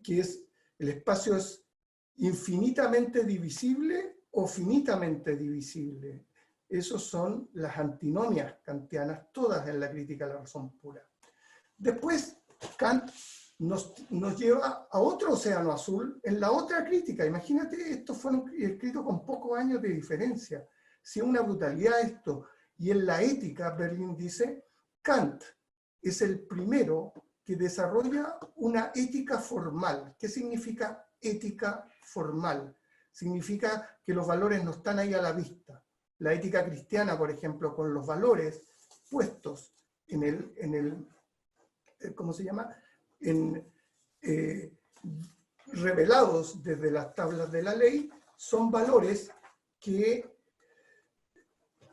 el espacio es infinitamente divisible o finitamente divisible. Esas son las antinomias kantianas, todas en la crítica a la razón pura. Después, Kant nos lleva a otro océano azul en la otra crítica. Imagínate, estos fueron escritos con pocos años de diferencia. Si es una brutalidad esto. Y en la ética, Berlin dice, Kant es el primero que desarrolla una ética formal. ¿Qué significa ética formal? Significa que los valores no están ahí a la vista. La ética cristiana, por ejemplo, con los valores puestos en el ¿cómo se llama? Revelados desde las tablas de la ley, son valores que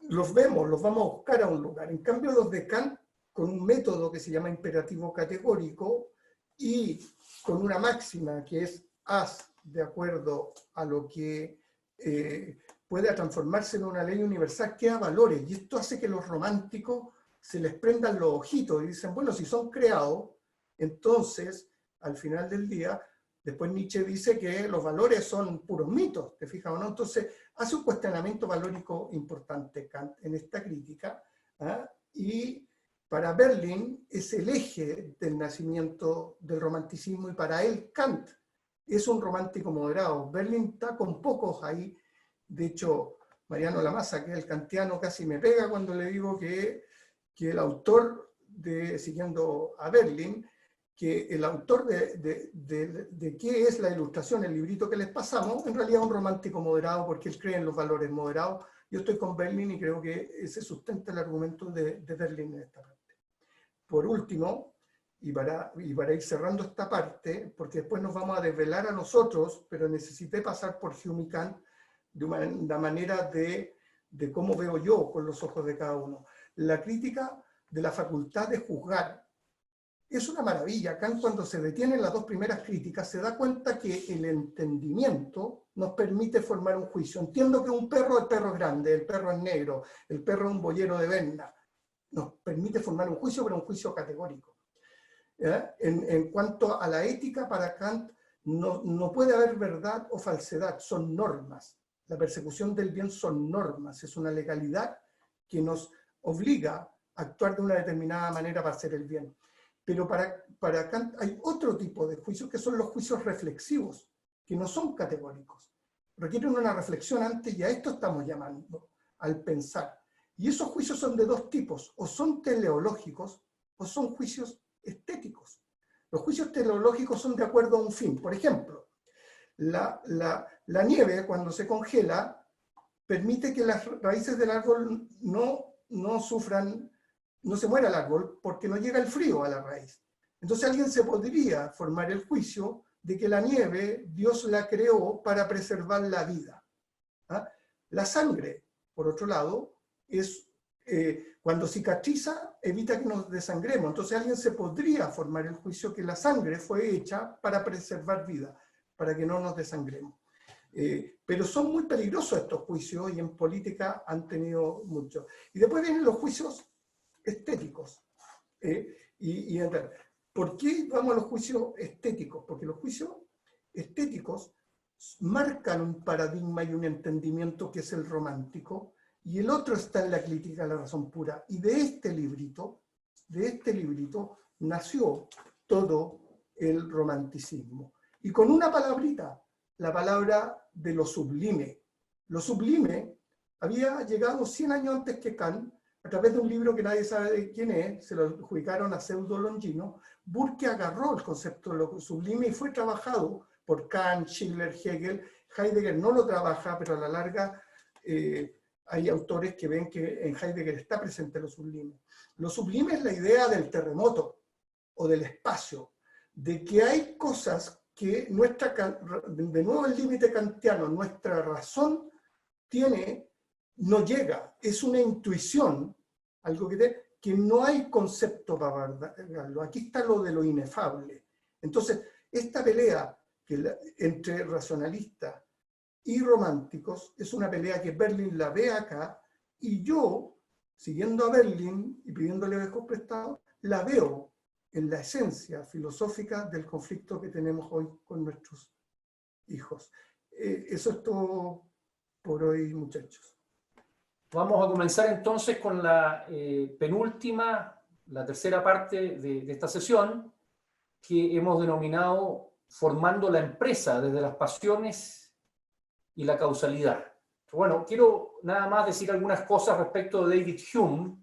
los vemos, los vamos a buscar a un lugar. En cambio, los de Kant, con un método que se llama imperativo categórico y con una máxima que es haz de acuerdo a lo que pueda transformarse en una ley universal, queda valores. Y esto hace que los románticos se les prendan los ojitos y dicen, bueno, si son creados, entonces, al final del día, después Nietzsche dice que los valores son puros mitos, ¿te fijas o no? Entonces, hace un cuestionamiento valórico importante Kant en esta crítica, ¿ah? Y para Berlin es el eje del nacimiento del romanticismo, y para él Kant es un romántico moderado. Berlin está con pocos ahí. De hecho, Mariano Lamasa, que es el kantiano, casi me pega cuando le digo que el autor siguiendo a Berlin, que el autor de qué es la ilustración, el librito que les pasamos, en realidad es un romántico moderado porque él cree en los valores moderados. Yo estoy con Berlin y creo que se sustenta el argumento de Berlin en esta parte. Por último, y para ir cerrando esta parte, porque después nos vamos a desvelar a nosotros, pero necesité pasar por Hume y Kant de una manera de cómo veo yo con los ojos de cada uno. La crítica de la facultad de juzgar es una maravilla. Kant, cuando se detiene en las dos primeras críticas, se da cuenta que el entendimiento nos permite formar un juicio. Entiendo que el perro es grande, el perro es negro, el perro es un boyero de Berna. Nos permite formar un juicio, pero un juicio categórico. En cuanto a la ética, para Kant no puede haber verdad o falsedad, son normas. La persecución del bien son normas, es una legalidad que nos obliga a actuar de una determinada manera para hacer el bien. Pero para Kant hay otro tipo de juicios, que son los juicios reflexivos, que no son categóricos. Requieren una reflexión antes, y a esto estamos llamando, al pensar. Y esos juicios son de dos tipos, o son teleológicos, o son juicios estéticos. Los juicios teleológicos son de acuerdo a un fin. Por ejemplo, la nieve, cuando se congela, permite que las raíces del árbol no sufran, no se muera el árbol, porque no llega el frío a la raíz. Entonces alguien se podría formar el juicio de que la nieve Dios la creó para preservar la vida. ¿Ah? La sangre, por otro lado, es cuando cicatriza, evita que nos desangremos. Entonces alguien se podría formar el juicio que la sangre fue hecha para preservar vida, para que no nos desangremos. Pero son muy peligrosos estos juicios, y en política han tenido muchos. Y después vienen los juicios estéticos. ¿Por qué vamos a los juicios estéticos? Porque los juicios estéticos marcan un paradigma y un entendimiento que es el romántico, y el otro está en la crítica a la razón pura. Y de este librito nació todo el romanticismo. Y con una palabrita, la palabra de lo sublime. Lo sublime había llegado 100 años antes que Kant, a través de un libro que nadie sabe de quién es, se lo adjudicaron a Pseudo Longino. Burke agarró el concepto de lo sublime y fue trabajado por Kant, Schiller, Hegel. Heidegger no lo trabaja, pero a la larga hay autores que ven que en Heidegger está presente lo sublime. Lo sublime es la idea del terremoto o del espacio, de que hay cosas que de nuevo el límite kantiano, nuestra razón no llega, es una intuición, algo que no hay concepto para verlo. Aquí está lo de lo inefable. Entonces, esta pelea entre racionalistas y románticos. Es una pelea que Berlin la ve acá, y yo, siguiendo a Berlin y pidiéndole ojos prestados, la veo en la esencia filosófica del conflicto que tenemos hoy con nuestros hijos. Eso es todo por hoy, muchachos.
Vamos a comenzar entonces con la penúltima, la tercera parte de esta sesión, que hemos denominado Formando la empresa desde las pasiones y la causalidad. Bueno, quiero nada más decir algunas cosas respecto de David Hume,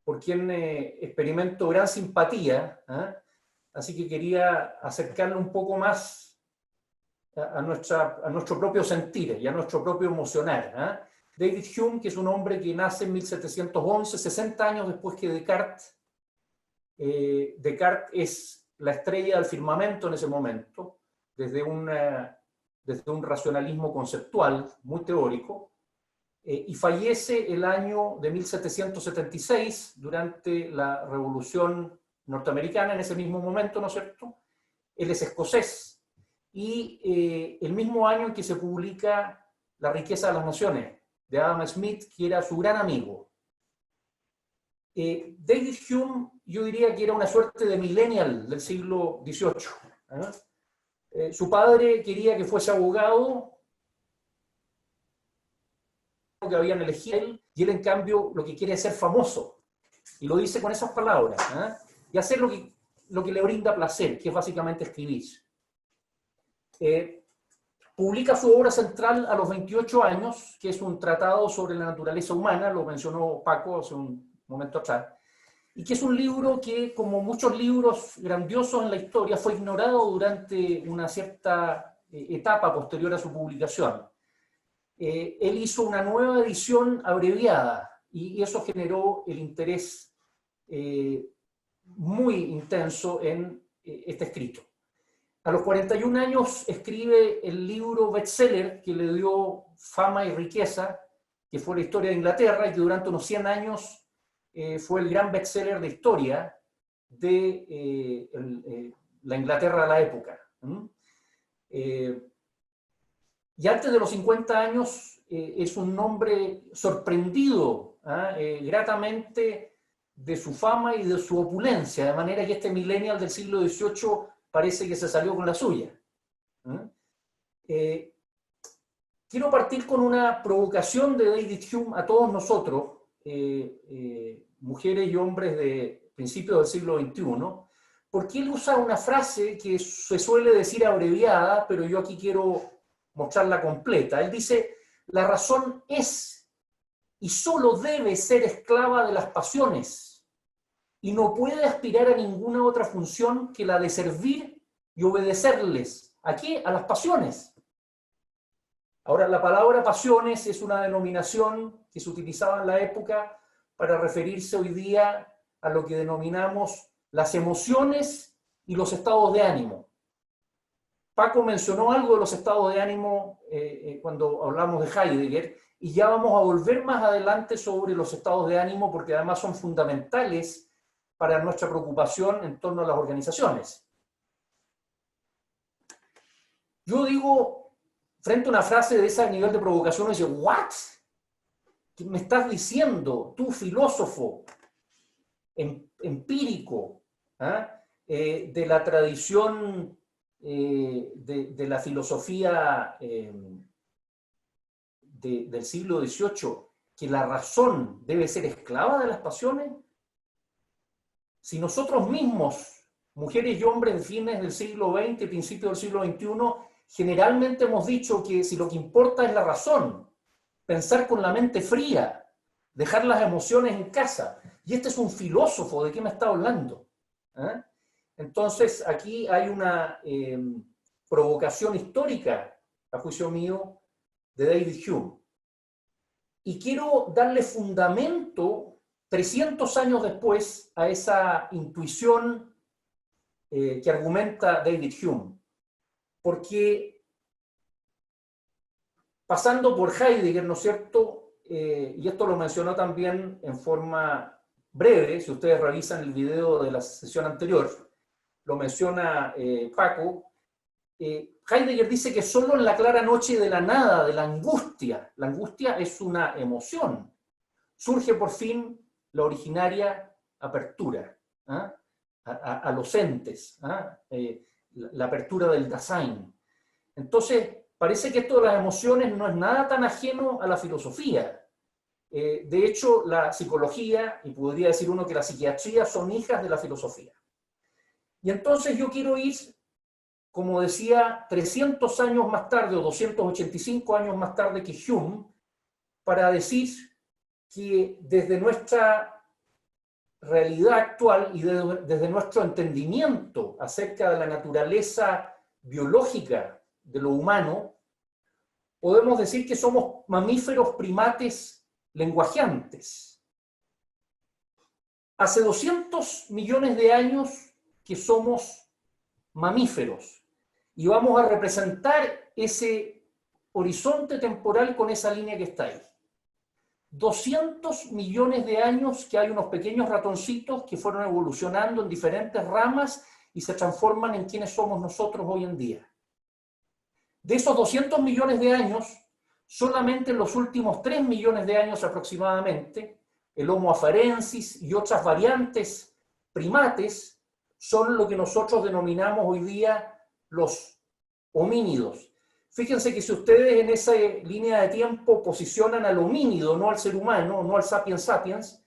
por quien experimento gran simpatía, así que quería acercarle un poco más a nuestro propio sentir y a nuestro propio emocionar. David Hume, que es un hombre que nace en 1711, 60 años después que Descartes. Descartes es la estrella del firmamento en ese momento, desde un racionalismo conceptual muy teórico, y fallece el año de 1776 durante la Revolución Norteamericana, en ese mismo momento, ¿no es cierto? Él es escocés, y el mismo año en que se publica La riqueza de las naciones, de Adam Smith, que era su gran amigo. David Hume, yo diría que era una suerte de millennial del siglo XVIII. Su padre quería que fuese abogado, que habían elegido él, y él en cambio lo que quiere es ser famoso, y lo dice con esas palabras, y hacer lo que le brinda placer, que es básicamente escribir. Publica su obra central a los 28 años, que es un tratado sobre la naturaleza humana, lo mencionó Paco hace un momento atrás, y que es un libro que, como muchos libros grandiosos en la historia, fue ignorado durante una cierta etapa posterior a su publicación. Él hizo una nueva edición abreviada, y eso generó el interés muy intenso en este escrito. A los 41 años escribe el libro bestseller que le dio fama y riqueza, que fue la historia de Inglaterra, y que durante unos 100 años fue el gran bestseller de historia de la Inglaterra de la época. Y antes de los 50 años es un hombre sorprendido gratamente de su fama y de su opulencia, de manera que este millennial del siglo XVIII parece que se salió con la suya. Quiero partir con una provocación de David Hume a todos nosotros, mujeres y hombres de principios del siglo XXI, porque él usa una frase que se suele decir abreviada, pero yo aquí quiero mostrarla completa. Él dice: la razón es y solo debe ser esclava de las pasiones, y no puede aspirar a ninguna otra función que la de servir y obedecerles. ¿A qué? A las pasiones. Ahora, la palabra pasiones es una denominación que se utilizaba en la época para referirse hoy día a lo que denominamos las emociones y los estados de ánimo. Paco mencionó algo de los estados de ánimo cuando hablamos de Heidegger, y ya vamos a volver más adelante sobre los estados de ánimo, porque además son fundamentales para nuestra preocupación en torno a las organizaciones. Yo digo, frente a una frase de ese nivel de provocación, dice: ¿what? ¿Qué me estás diciendo, tú, filósofo empírico de la tradición de la filosofía del siglo XVIII, que la razón debe ser esclava de las pasiones? Si nosotros mismos, mujeres y hombres de fines del siglo XX, principios del siglo XXI, generalmente hemos dicho que si lo que importa es la razón, pensar con la mente fría, dejar las emociones en casa. Y este es un filósofo, ¿de qué me está hablando? Entonces, aquí hay una provocación histórica, a juicio mío, de David Hume. Y quiero darle fundamento 300 años después a esa intuición que argumenta David Hume. Porque pasando por Heidegger, ¿no es cierto?, y esto lo mencionó también en forma breve, si ustedes revisan el video de la sesión anterior, lo menciona Paco, Heidegger dice que solo en la clara noche de la nada, de la angustia es una emoción, surge por fin la originaria apertura, ¿ah? A los entes, ¿ah? La apertura del Dasein. Entonces, parece que esto de las emociones no es nada tan ajeno a la filosofía. De hecho, la psicología, y podría decir uno que la psiquiatría, son hijas de la filosofía. Y entonces yo quiero ir, como decía, 300 años más tarde, o 285 años más tarde que Hume, para decir que desde nuestra realidad actual y desde nuestro entendimiento acerca de la naturaleza biológica de lo humano, podemos decir que somos mamíferos primates lenguajeantes. Hace 200 millones de años que somos mamíferos y vamos a representar ese horizonte temporal con esa línea que está ahí. 200 millones de años que hay unos pequeños ratoncitos que fueron evolucionando en diferentes ramas y se transforman en quienes somos nosotros hoy en día. De esos 200 millones de años, solamente en los últimos 3 millones de años aproximadamente, el Homo afarensis y otras variantes primates son lo que nosotros denominamos hoy día los homínidos. Fíjense que si ustedes en esa línea de tiempo posicionan al homínido, no al ser humano, no al sapiens sapiens,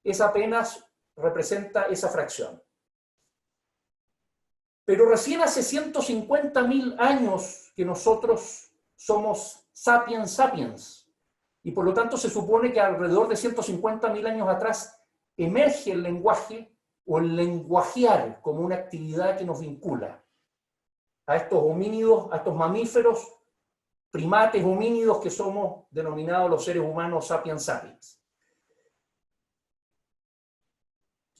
esa apenas representa esa fracción. Pero recién hace 150.000 años que nosotros somos sapiens sapiens, y por lo tanto se supone que alrededor de 150.000 años atrás emerge el lenguaje o el lenguajear como una actividad que nos vincula a estos homínidos, a estos mamíferos, primates homínidos que somos denominados los seres humanos sapiens sapiens.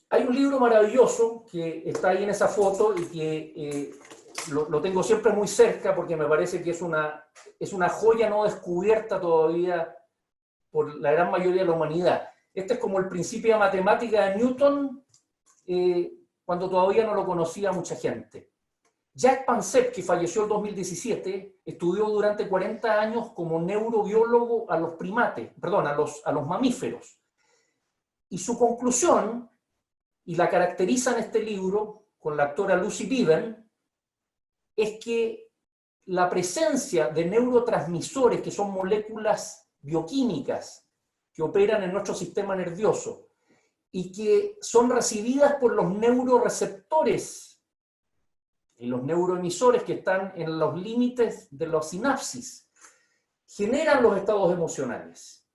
Hay un libro maravilloso que está ahí en esa foto y que lo tengo siempre muy cerca porque me parece que es una joya no descubierta todavía por la gran mayoría de la humanidad. Este es como el Principio de Matemática de Newton, cuando todavía no lo conocía mucha gente. Jacques Pansep, que falleció en 2017, estudió durante 40 años como neurobiólogo a los primates, perdón, a los mamíferos. Y su conclusión, y la caracteriza en este libro con la actora Lucy Beaven, es que la presencia de neurotransmisores, que son moléculas bioquímicas que operan en nuestro sistema nervioso y que son recibidas por los neuroreceptores y los neuroemisores que están en los límites de la sinapsis, generan los estados emocionales.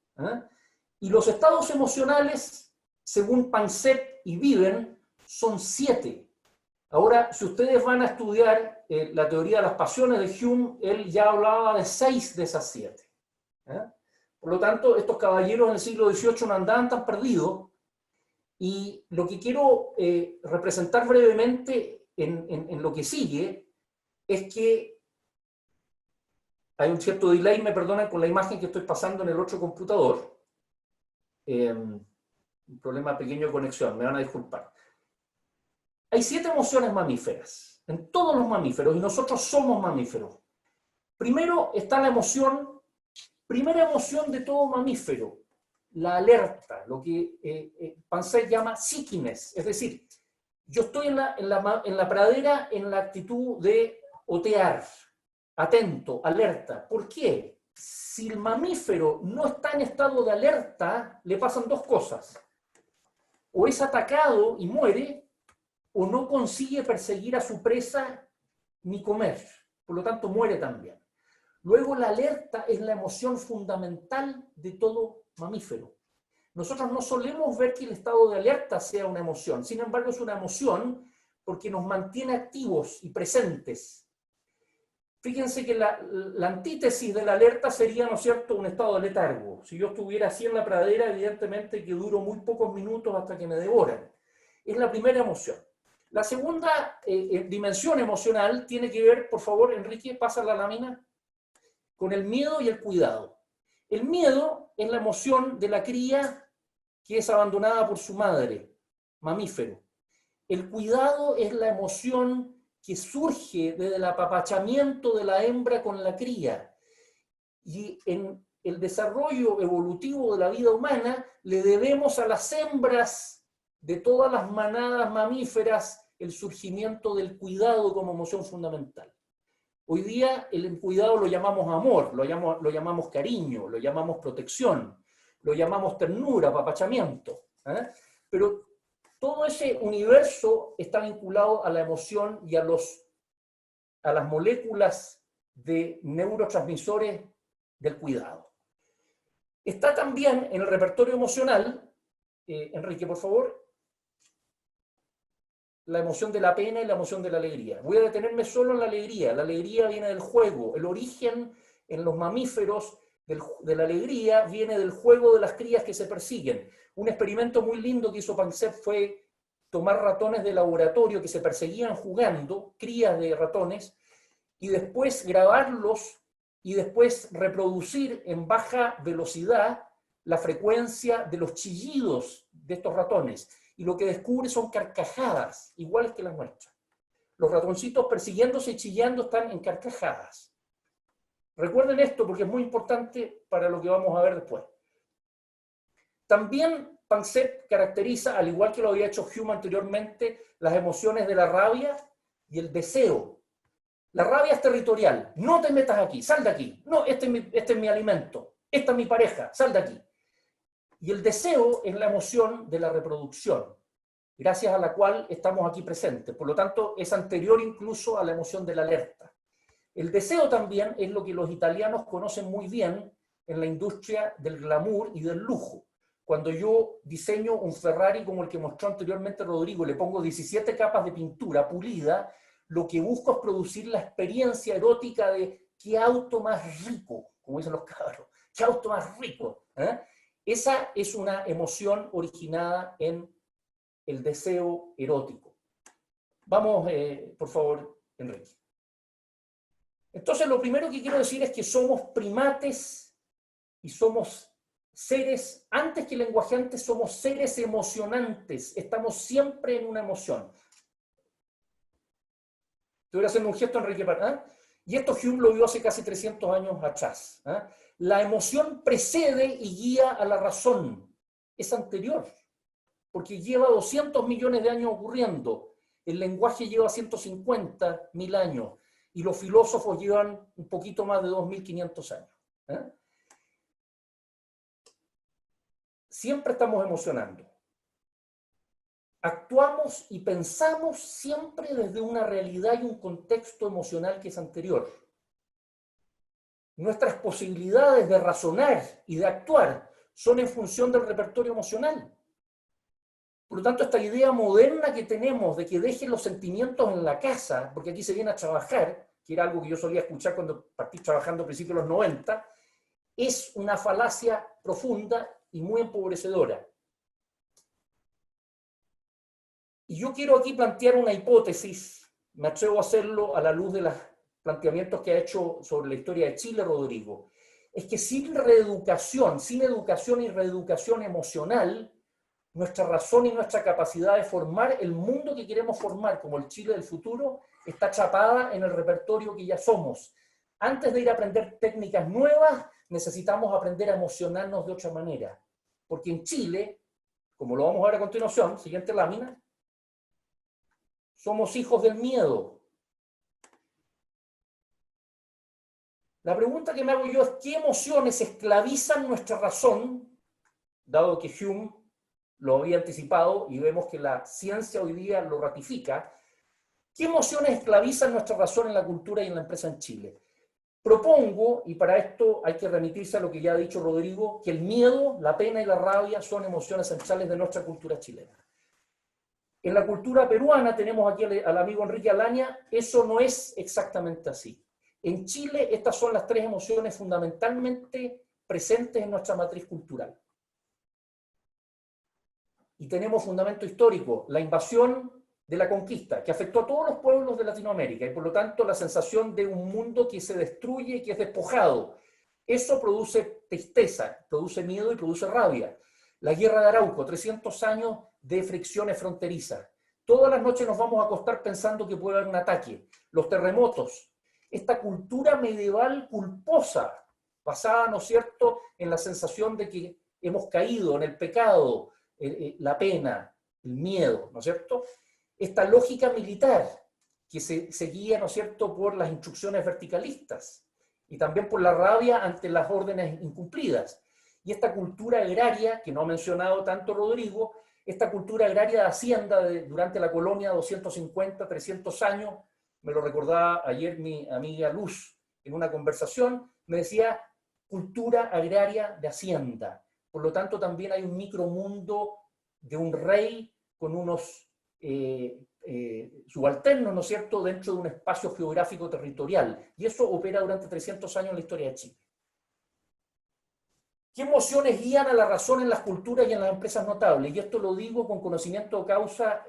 Y los estados emocionales, según Pansep y Beaven, son 7. Ahora, si ustedes van a estudiar la teoría de las pasiones de Hume, él ya hablaba de 6 de esas 7. Por lo tanto, estos caballeros en el siglo XVIII no andaban tan perdidos, y lo que quiero representar brevemente en lo que sigue es que hay un cierto delay, me perdonan, con la imagen que estoy pasando en el otro computador. Un problema pequeño de conexión, me van a disculpar. Hay 7 emociones mamíferas, en todos los mamíferos, y nosotros somos mamíferos. Primero está la emoción, primera emoción de todo mamífero, la alerta, lo que Pansep llama psiquines, es decir, yo estoy en la pradera en la actitud de otear, atento, alerta. ¿Por qué? Si el mamífero no está en estado de alerta, le pasan 2 cosas. O es atacado y muere, o no consigue perseguir a su presa ni comer. Por lo tanto, muere también. Luego, la alerta es la emoción fundamental de todo mamífero. Nosotros no solemos ver que el estado de alerta sea una emoción. Sin embargo, es una emoción porque nos mantiene activos y presentes. Fíjense que la antítesis de la alerta sería, ¿no es cierto?, un estado de letargo. Si yo estuviera así en la pradera, evidentemente que duro muy pocos minutos hasta que me devoran. Es la primera emoción. La segunda dimensión emocional tiene que ver, por favor, Enrique, pasa la lámina, con el miedo y el cuidado. El miedo es la emoción de la cría que es abandonada por su madre, mamífero. El cuidado es la emoción que surge desde el apapachamiento de la hembra con la cría. Y en el desarrollo evolutivo de la vida humana le debemos a las hembras de todas las manadas mamíferas el surgimiento del cuidado como emoción fundamental. Hoy día el cuidado lo llamamos amor, lo llamamos cariño, lo llamamos protección, lo llamamos ternura, apapachamiento. Pero todo ese universo está vinculado a la emoción y a las moléculas de neurotransmisores del cuidado. Está también en el repertorio emocional, Enrique, por favor, la emoción de la pena y la emoción de la alegría. Voy a detenerme solo en la alegría. La alegría viene del juego. El origen en los mamíferos de la alegría viene del juego de las crías que se persiguen. Un experimento muy lindo que hizo Panksepp fue tomar ratones de laboratorio que se perseguían jugando, crías de ratones, y después grabarlos y después reproducir en baja velocidad la frecuencia de los chillidos de estos ratones. Y lo que descubre son carcajadas, iguales que las nuestras. Los ratoncitos persiguiéndose y chillando están en carcajadas. Recuerden esto porque es muy importante para lo que vamos a ver después. También Panksepp caracteriza, al igual que lo había hecho Hume anteriormente, las emociones de la rabia y el deseo. La rabia es territorial. No te metas aquí, sal de aquí. No, este es mi alimento. Esta es mi pareja, sal de aquí. Y el deseo es la emoción de la reproducción, gracias a la cual estamos aquí presentes. Por lo tanto, es anterior incluso a la emoción de la alerta. El deseo también es lo que los italianos conocen muy bien en la industria del glamour y del lujo. Cuando yo diseño un Ferrari como el que mostró anteriormente Rodrigo, le pongo 17 capas de pintura pulida, lo que busco es producir la experiencia erótica de qué auto más rico, como dicen los cabros, qué auto más rico. Esa es una emoción originada en el deseo erótico. Vamos, por favor, Enrique. Entonces, lo primero que quiero decir es que somos primates y somos seres, antes que lenguajeantes, somos seres emocionantes. Estamos siempre en una emoción. Estoy haciendo un gesto, Enrique, y esto Hume lo vio hace casi 300 años atrás. La emoción precede y guía a la razón. Es anterior, porque lleva 200 millones de años ocurriendo. El lenguaje lleva 150.000 años y los filósofos llevan un poquito más de 2.500 años. Siempre estamos emocionando. Actuamos y pensamos siempre desde una realidad y un contexto emocional que es anterior. Nuestras posibilidades de razonar y de actuar son en función del repertorio emocional. Por lo tanto, esta idea moderna que tenemos de que dejen los sentimientos en la casa, porque aquí se viene a trabajar, que era algo que yo solía escuchar cuando partí trabajando a principios de los 90, es una falacia profunda y muy empobrecedora. Y yo quiero aquí plantear una hipótesis, me atrevo a hacerlo a la luz de los planteamientos que ha hecho sobre la historia de Chile Rodrigo. Es que sin reeducación, sin educación y reeducación emocional, nuestra razón y nuestra capacidad de formar el mundo que queremos formar como el Chile del futuro está atrapada en el repertorio que ya somos. Antes de ir a aprender técnicas nuevas, necesitamos aprender a emocionarnos de otra manera. Porque en Chile, como lo vamos a ver a continuación, siguiente lámina, somos hijos del miedo. La pregunta que me hago yo es ¿qué emociones esclavizan nuestra razón? Dado que Hume lo había anticipado y vemos que la ciencia hoy día lo ratifica. ¿Qué emociones esclavizan nuestra razón en la cultura y en la empresa en Chile? Propongo, y para esto hay que remitirse a lo que ya ha dicho Rodrigo, que el miedo, la pena y la rabia son emociones centrales de nuestra cultura chilena. En la cultura peruana, tenemos aquí al amigo Enrique Alaña, eso no es exactamente así. En Chile, estas son las tres emociones fundamentalmente presentes en nuestra matriz cultural. Y tenemos fundamento histórico, la invasión de la conquista, que afectó a todos los pueblos de Latinoamérica, y por lo tanto la sensación de un mundo que se destruye y que es despojado. Eso produce tristeza, produce miedo y produce rabia. La guerra de Arauco, 300 años de fricciones fronterizas. Todas las noches nos vamos a acostar pensando que puede haber un ataque. Los terremotos, esta cultura medieval culposa, basada, ¿no es cierto?, en la sensación de que hemos caído en el pecado, la pena, el miedo, ¿no es cierto? Esta lógica militar que se guía, ¿no es cierto?, por las instrucciones verticalistas y también por la rabia ante las órdenes incumplidas. Y esta cultura agraria, que no ha mencionado tanto Rodrigo, esta cultura agraria de hacienda durante la colonia, 250, 300 años, me lo recordaba ayer mi amiga Luz en una conversación, me decía cultura agraria de hacienda. Por lo tanto, también hay un micromundo de un rey con unos subalternos, ¿no es cierto?, dentro de un espacio geográfico territorial. Y eso opera durante 300 años en la historia de Chile. ¿Qué emociones guían a la razón en las culturas y en las empresas notables? Y esto lo digo con conocimiento de causa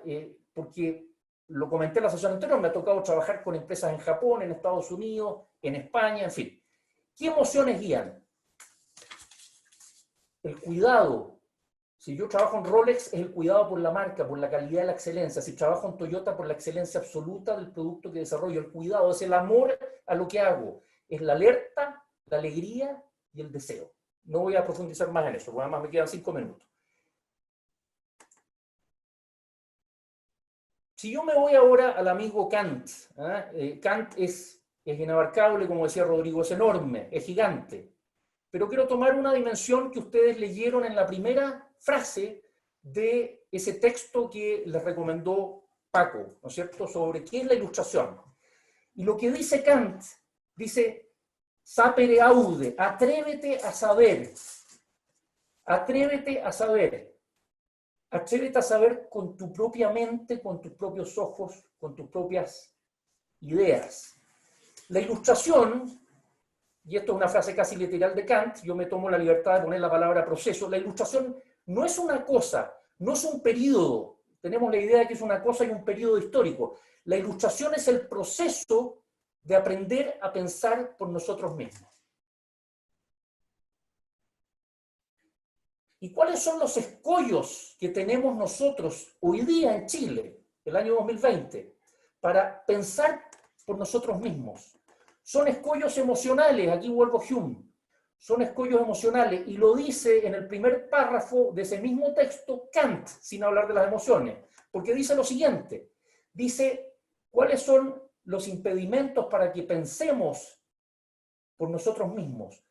porque lo comenté en la sesión anterior, me ha tocado trabajar con empresas en Japón, en Estados Unidos, en España, en fin. ¿Qué emociones guían? El cuidado. Si yo trabajo en Rolex, es el cuidado por la marca, por la calidad y la excelencia. Si trabajo en Toyota, por la excelencia absoluta del producto que desarrollo. El cuidado es el amor a lo que hago. Es la alerta, la alegría y el deseo. No voy a profundizar más en eso, porque además me quedan 5 minutos. Si yo me voy ahora al amigo Kant, Kant es inabarcable, como decía Rodrigo, es enorme, es gigante. Pero quiero tomar una dimensión que ustedes leyeron en la primera frase de ese texto que les recomendó Paco, ¿no es cierto?, sobre qué es la ilustración. Y lo que dice Kant, dice, sapere aude, atrévete a saber, atrévete a saber, atrévete a saber con tu propia mente, con tus propios ojos, con tus propias ideas. La ilustración, y esto es una frase casi literal de Kant, yo me tomo la libertad de poner la palabra proceso, la ilustración no es una cosa, no es un periodo, tenemos la idea de que es una cosa y un periodo histórico. La ilustración es el proceso de aprender a pensar por nosotros mismos. ¿Y cuáles son los escollos que tenemos nosotros hoy día en Chile, el año 2020, para pensar por nosotros mismos? Son escollos emocionales, aquí vuelvo a Hume, son escollos emocionales, y lo dice en el primer párrafo de ese mismo texto Kant, sin hablar de las emociones, porque dice lo siguiente, dice, ¿cuáles son los impedimentos para que pensemos por nosotros mismos?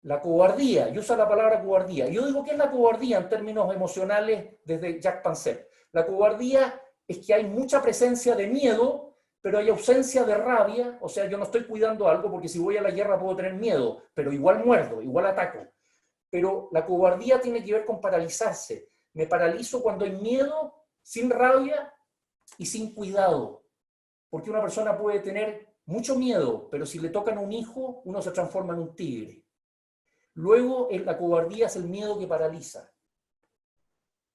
La cobardía, y usa la palabra cobardía. Yo digo, ¿qué es la cobardía en términos emocionales desde Jacques Panzer? La cobardía es que hay mucha presencia de miedo, pero hay ausencia de rabia, o sea, yo no estoy cuidando algo porque si voy a la guerra puedo tener miedo, pero igual muerdo, igual ataco. Pero la cobardía tiene que ver con paralizarse. Me paralizo cuando hay miedo, sin rabia y sin cuidado. Porque una persona puede tener mucho miedo, pero si le tocan a un hijo, uno se transforma en un tigre. Luego, la cobardía es el miedo que paraliza.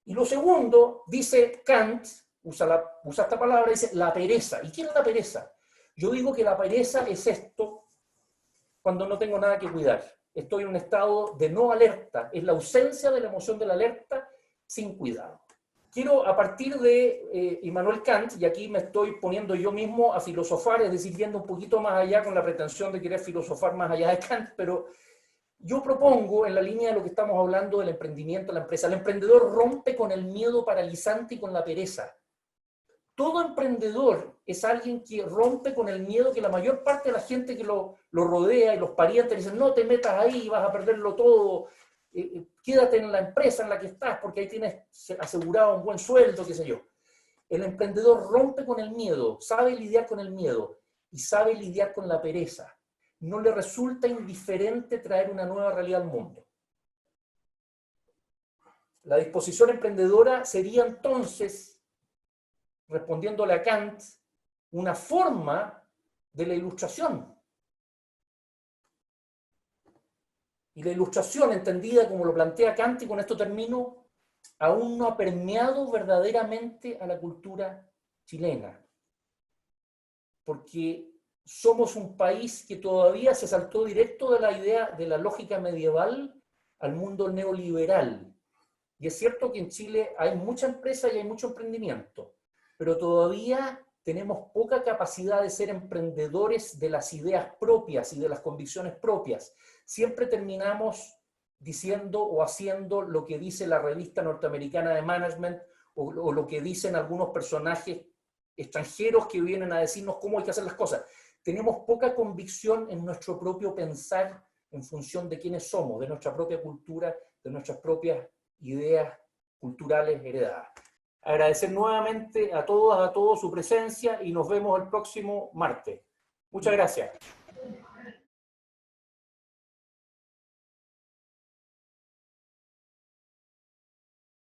Y lo segundo, dice Kant, usa esta palabra, dice la pereza. ¿Y qué es la pereza? Yo digo que la pereza es esto cuando no tengo nada que cuidar. Estoy en un estado de no alerta. Es la ausencia de la emoción de la alerta sin cuidado. Quiero, a partir de Immanuel Kant, y aquí me estoy poniendo yo mismo a filosofar, es decir, yendo un poquito más allá con la pretensión de querer filosofar más allá de Kant, pero yo propongo, en la línea de lo que estamos hablando del emprendimiento, la empresa, el emprendedor rompe con el miedo paralizante y con la pereza. Todo emprendedor es alguien que rompe con el miedo que la mayor parte de la gente que lo rodea y los parientes dicen, no te metas ahí, vas a perderlo todo, quédate en la empresa en la que estás porque ahí tienes asegurado un buen sueldo, qué sé yo. El emprendedor rompe con el miedo, sabe lidiar con el miedo y sabe lidiar con la pereza. No le resulta indiferente traer una nueva realidad al mundo. La disposición emprendedora sería entonces, respondiéndole a Kant, una forma de la ilustración. Y la ilustración, entendida como lo plantea Kant, y con esto termino, aún no ha permeado verdaderamente a la cultura chilena. Porque somos un país que todavía se saltó directo de la idea de la lógica medieval al mundo neoliberal. Y es cierto que en Chile hay mucha empresa y hay mucho emprendimiento, pero todavía tenemos poca capacidad de ser emprendedores de las ideas propias y de las convicciones propias. Siempre terminamos diciendo o haciendo lo que dice la revista norteamericana de management o lo que dicen algunos personajes extranjeros que vienen a decirnos cómo hay que hacer las cosas. Tenemos poca convicción en nuestro propio pensar en función de quiénes somos, de nuestra propia cultura, de nuestras propias ideas culturales heredadas. Agradecer nuevamente a todas, a todos su presencia y nos vemos el próximo martes. Muchas gracias.